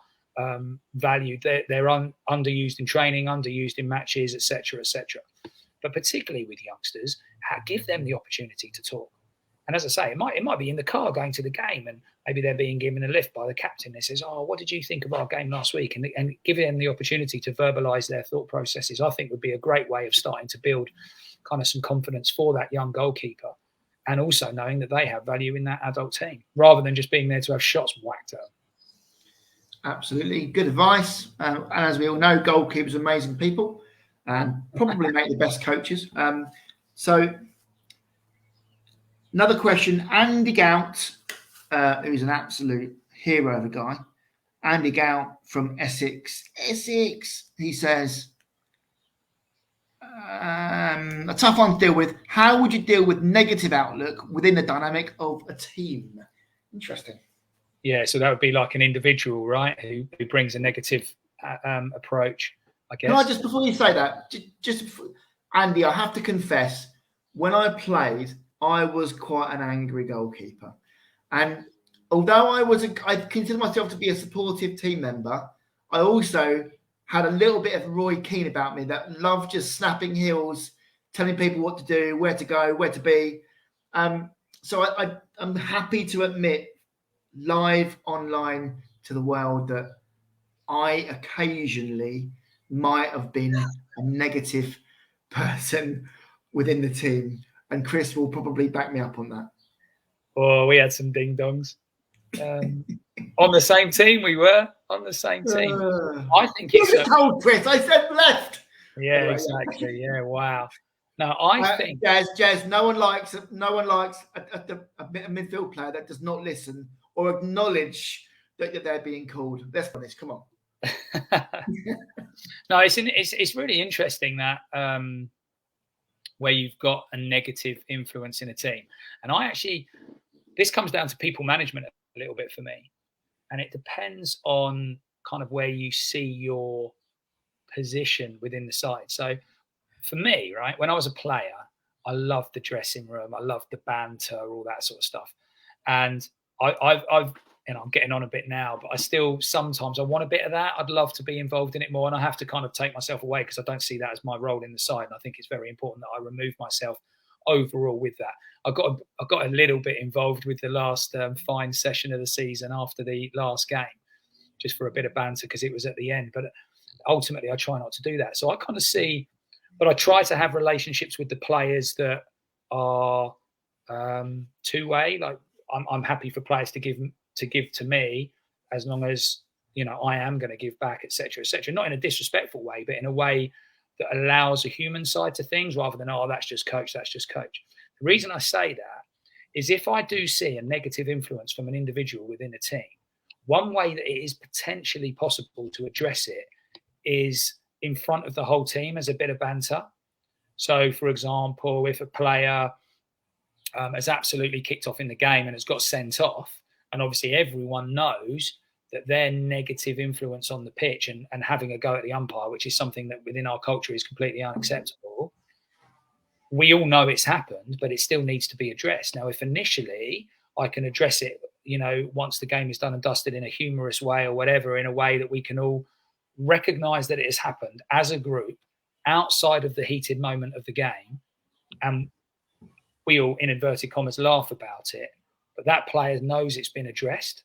valued. They're underused in training, underused in matches, etc., etc. But particularly with youngsters, give them the opportunity to talk. And as I say, it might be in the car going to the game, and maybe they're being given a lift by the captain. They says, "Oh, what did you think of our game last week?" And give them the opportunity to verbalise their thought processes, I think would be a great way of starting to build kind of some confidence for that young goalkeeper, and also knowing that they have value in that adult team, rather than just being there to have shots whacked at them. Absolutely. Good advice. And as we all know, goalkeepers are amazing people and probably make the best coaches. So another question, Andy Gout, who's an absolute hero of a guy. Andy Gout from Essex. He says, a tough one to deal with. How would you deal with negative outlook within the dynamic of a team? Interesting. Yeah, so that would be like an individual, right, who brings a negative approach, I guess. Can I just, before you say that, Andy, I have to confess, when I played, I was quite an angry goalkeeper. And although I consider myself to be a supportive team member, I also had a little bit of Roy Keane about me that loved just snapping heels, telling people what to do, where to go, where to be. So I'm happy to admit live online to the world that I occasionally might have been a negative person within the team. And Chris will probably back me up on that. Oh, we had some ding-dongs. On the same team, we were. On the same team. I think it's... told Chris, I said left. Yeah, exactly. Yeah, wow. No, I think... Jazz, no one likes a midfield player that does not listen or acknowledge that they're being called. Let's be honest, come on. No, it's really interesting that where you've got a negative influence in a team. And this comes down to people management a little bit for me. And it depends on kind of where you see your position within the side. So for me, right, when I was a player, I loved the dressing room. I loved the banter, all that sort of stuff. And I've I'm getting on a bit now, but I still sometimes I want a bit of that. I'd love to be involved in it more, and I have to kind of take myself away because I don't see that as my role in the side. And I think it's very important that I remove myself overall with that. I got a little bit involved with the last fine session of the season after the last game, just for a bit of banter because it was at the end. But ultimately, I try not to do that. So I kind of see, but I try to have relationships with the players that are two-way. Like I'm happy for players to give to me as long as I am going to give back, etc., etc. Not in a disrespectful way, but in a way that allows a human side to things rather than that's just coach. The reason I say that is if I do see a negative influence from an individual within a team, one way that it is potentially possible to address it is in front of the whole team as a bit of banter. So, for example, if a player has absolutely kicked off in the game and has got sent off, and obviously everyone knows that their negative influence on the pitch and having a go at the umpire, which is something that within our culture is completely unacceptable. We all know it's happened, but it still needs to be addressed. Now, if initially I can address it, once the game is done and dusted, in a humorous way or whatever, in a way that we can all recognize that it has happened as a group outside of the heated moment of the game. And we all, in inverted commas, laugh about it, but that player knows it's been addressed.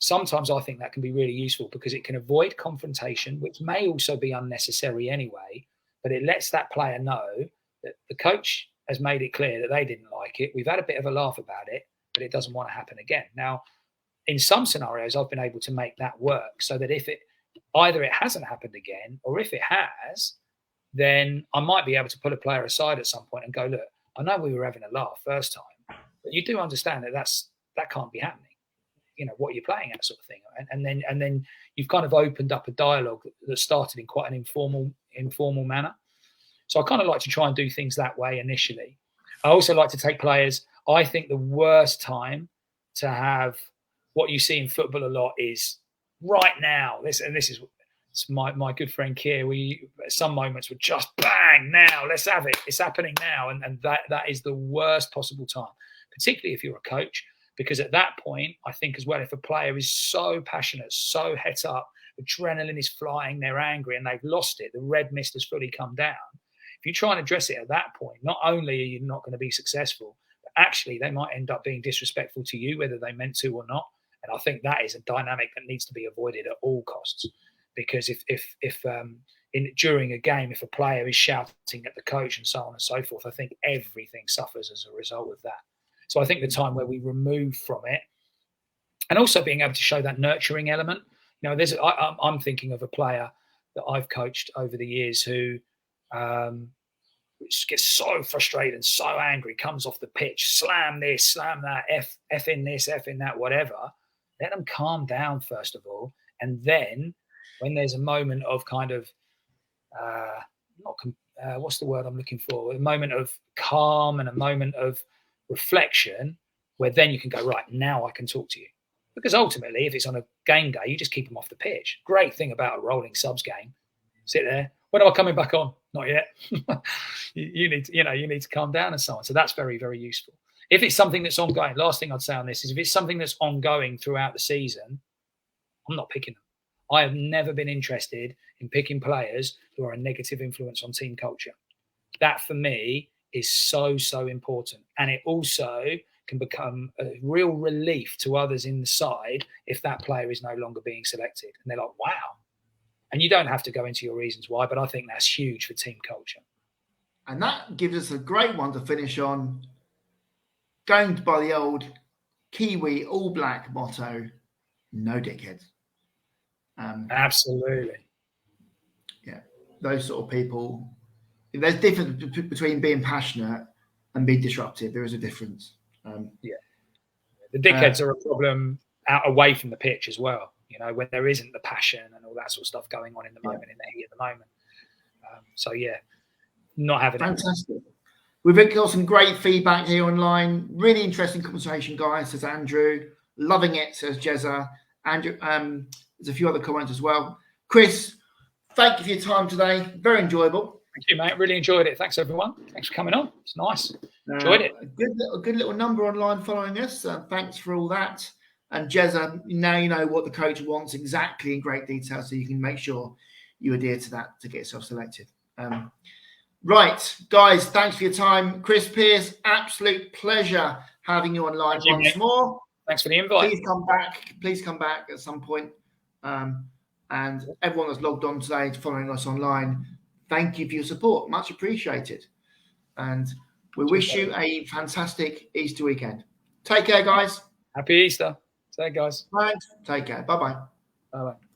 Sometimes I think that can be really useful because it can avoid confrontation, which may also be unnecessary anyway, but it lets that player know that the coach has made it clear that they didn't like it. We've had a bit of a laugh about it, but it doesn't want to happen again. Now, in some scenarios, I've been able to make that work so that if it hasn't happened again, or if it has, then I might be able to pull a player aside at some point and go, look, I know we were having a laugh first time, but you do understand that can't be happening. What you're playing at, sort of thing. And then you've kind of opened up a dialogue that started in quite an informal manner. So I kind of like to try and do things that way initially. I also like to take players. I think the worst time to have what you see in football a lot is right now. This is my good friend Keir. At some moments, we're just bang now. Let's have it. It's happening now, and that is the worst possible time, particularly if you're a coach. Because at that point, I think as well, if a player is so passionate, so het up, adrenaline is flying, they're angry and they've lost it, the red mist has fully come down. If you try and address it at that point, not only are you not going to be successful, but actually they might end up being disrespectful to you, whether they meant to or not. And I think that is a dynamic that needs to be avoided at all costs. Because if during a game, if a player is shouting at the coach and so on and so forth, I think everything suffers as a result of that. So I think the time where we remove from it, and also being able to show that nurturing element. I'm thinking of a player that I've coached over the years who gets so frustrated and so angry, comes off the pitch, slam this, slam that, F in this, F in that, whatever. Let them calm down first of all, and then when there's a moment of kind of what's the word I'm looking for? A moment of calm and a moment of reflection, where then you can go, right, now I can talk to you. Because ultimately, if it's on a game day, you just keep them off the pitch. Great thing about a rolling subs game. Sit there. When am I coming back on? Not yet. you need to calm down and so on. So that's very, very useful. If it's something that's ongoing, last thing I'd say on this is if it's something that's ongoing throughout the season, I'm not picking them. I have never been interested in picking players who are a negative influence on team culture. That for me is so, so important. And it also can become a real relief to others in the side if that player is no longer being selected. And they're like, wow. And you don't have to go into your reasons why, but I think that's huge for team culture. And that gives us a great one to finish on, going by the old Kiwi All Black motto, no dickheads. Absolutely. Yeah, those sort of people. There's a difference between being passionate and being disruptive. There is a difference. The dickheads are a problem away from the pitch as well. When there isn't the passion and all that sort of stuff going on in the moment, in the heat of the moment. Not having fantastic. We've got some great feedback here online. Really interesting conversation, guys. Says Andrew, loving it. Says Jezza. Andrew, there's a few other comments as well. Chris, thank you for your time today. Very enjoyable. Thank you, mate. Really enjoyed it. Thanks, everyone. Thanks for coming on. It's nice. Enjoyed it. A good little number online following us. Thanks for all that. And Jezza, now you know what the coach wants exactly in great detail, so you can make sure you adhere to that to get yourself selected. Right, guys, thanks for your time. Chris Pearce, absolute pleasure having you online once more. Thanks for the invite. Please come back at some point. And everyone that's logged on today following us online, thank you for your support. Much appreciated. And we wish you a fantastic Easter weekend. Take care, guys. Happy Easter. Take care, guys. Thanks. Take care. Bye-bye. Bye-bye.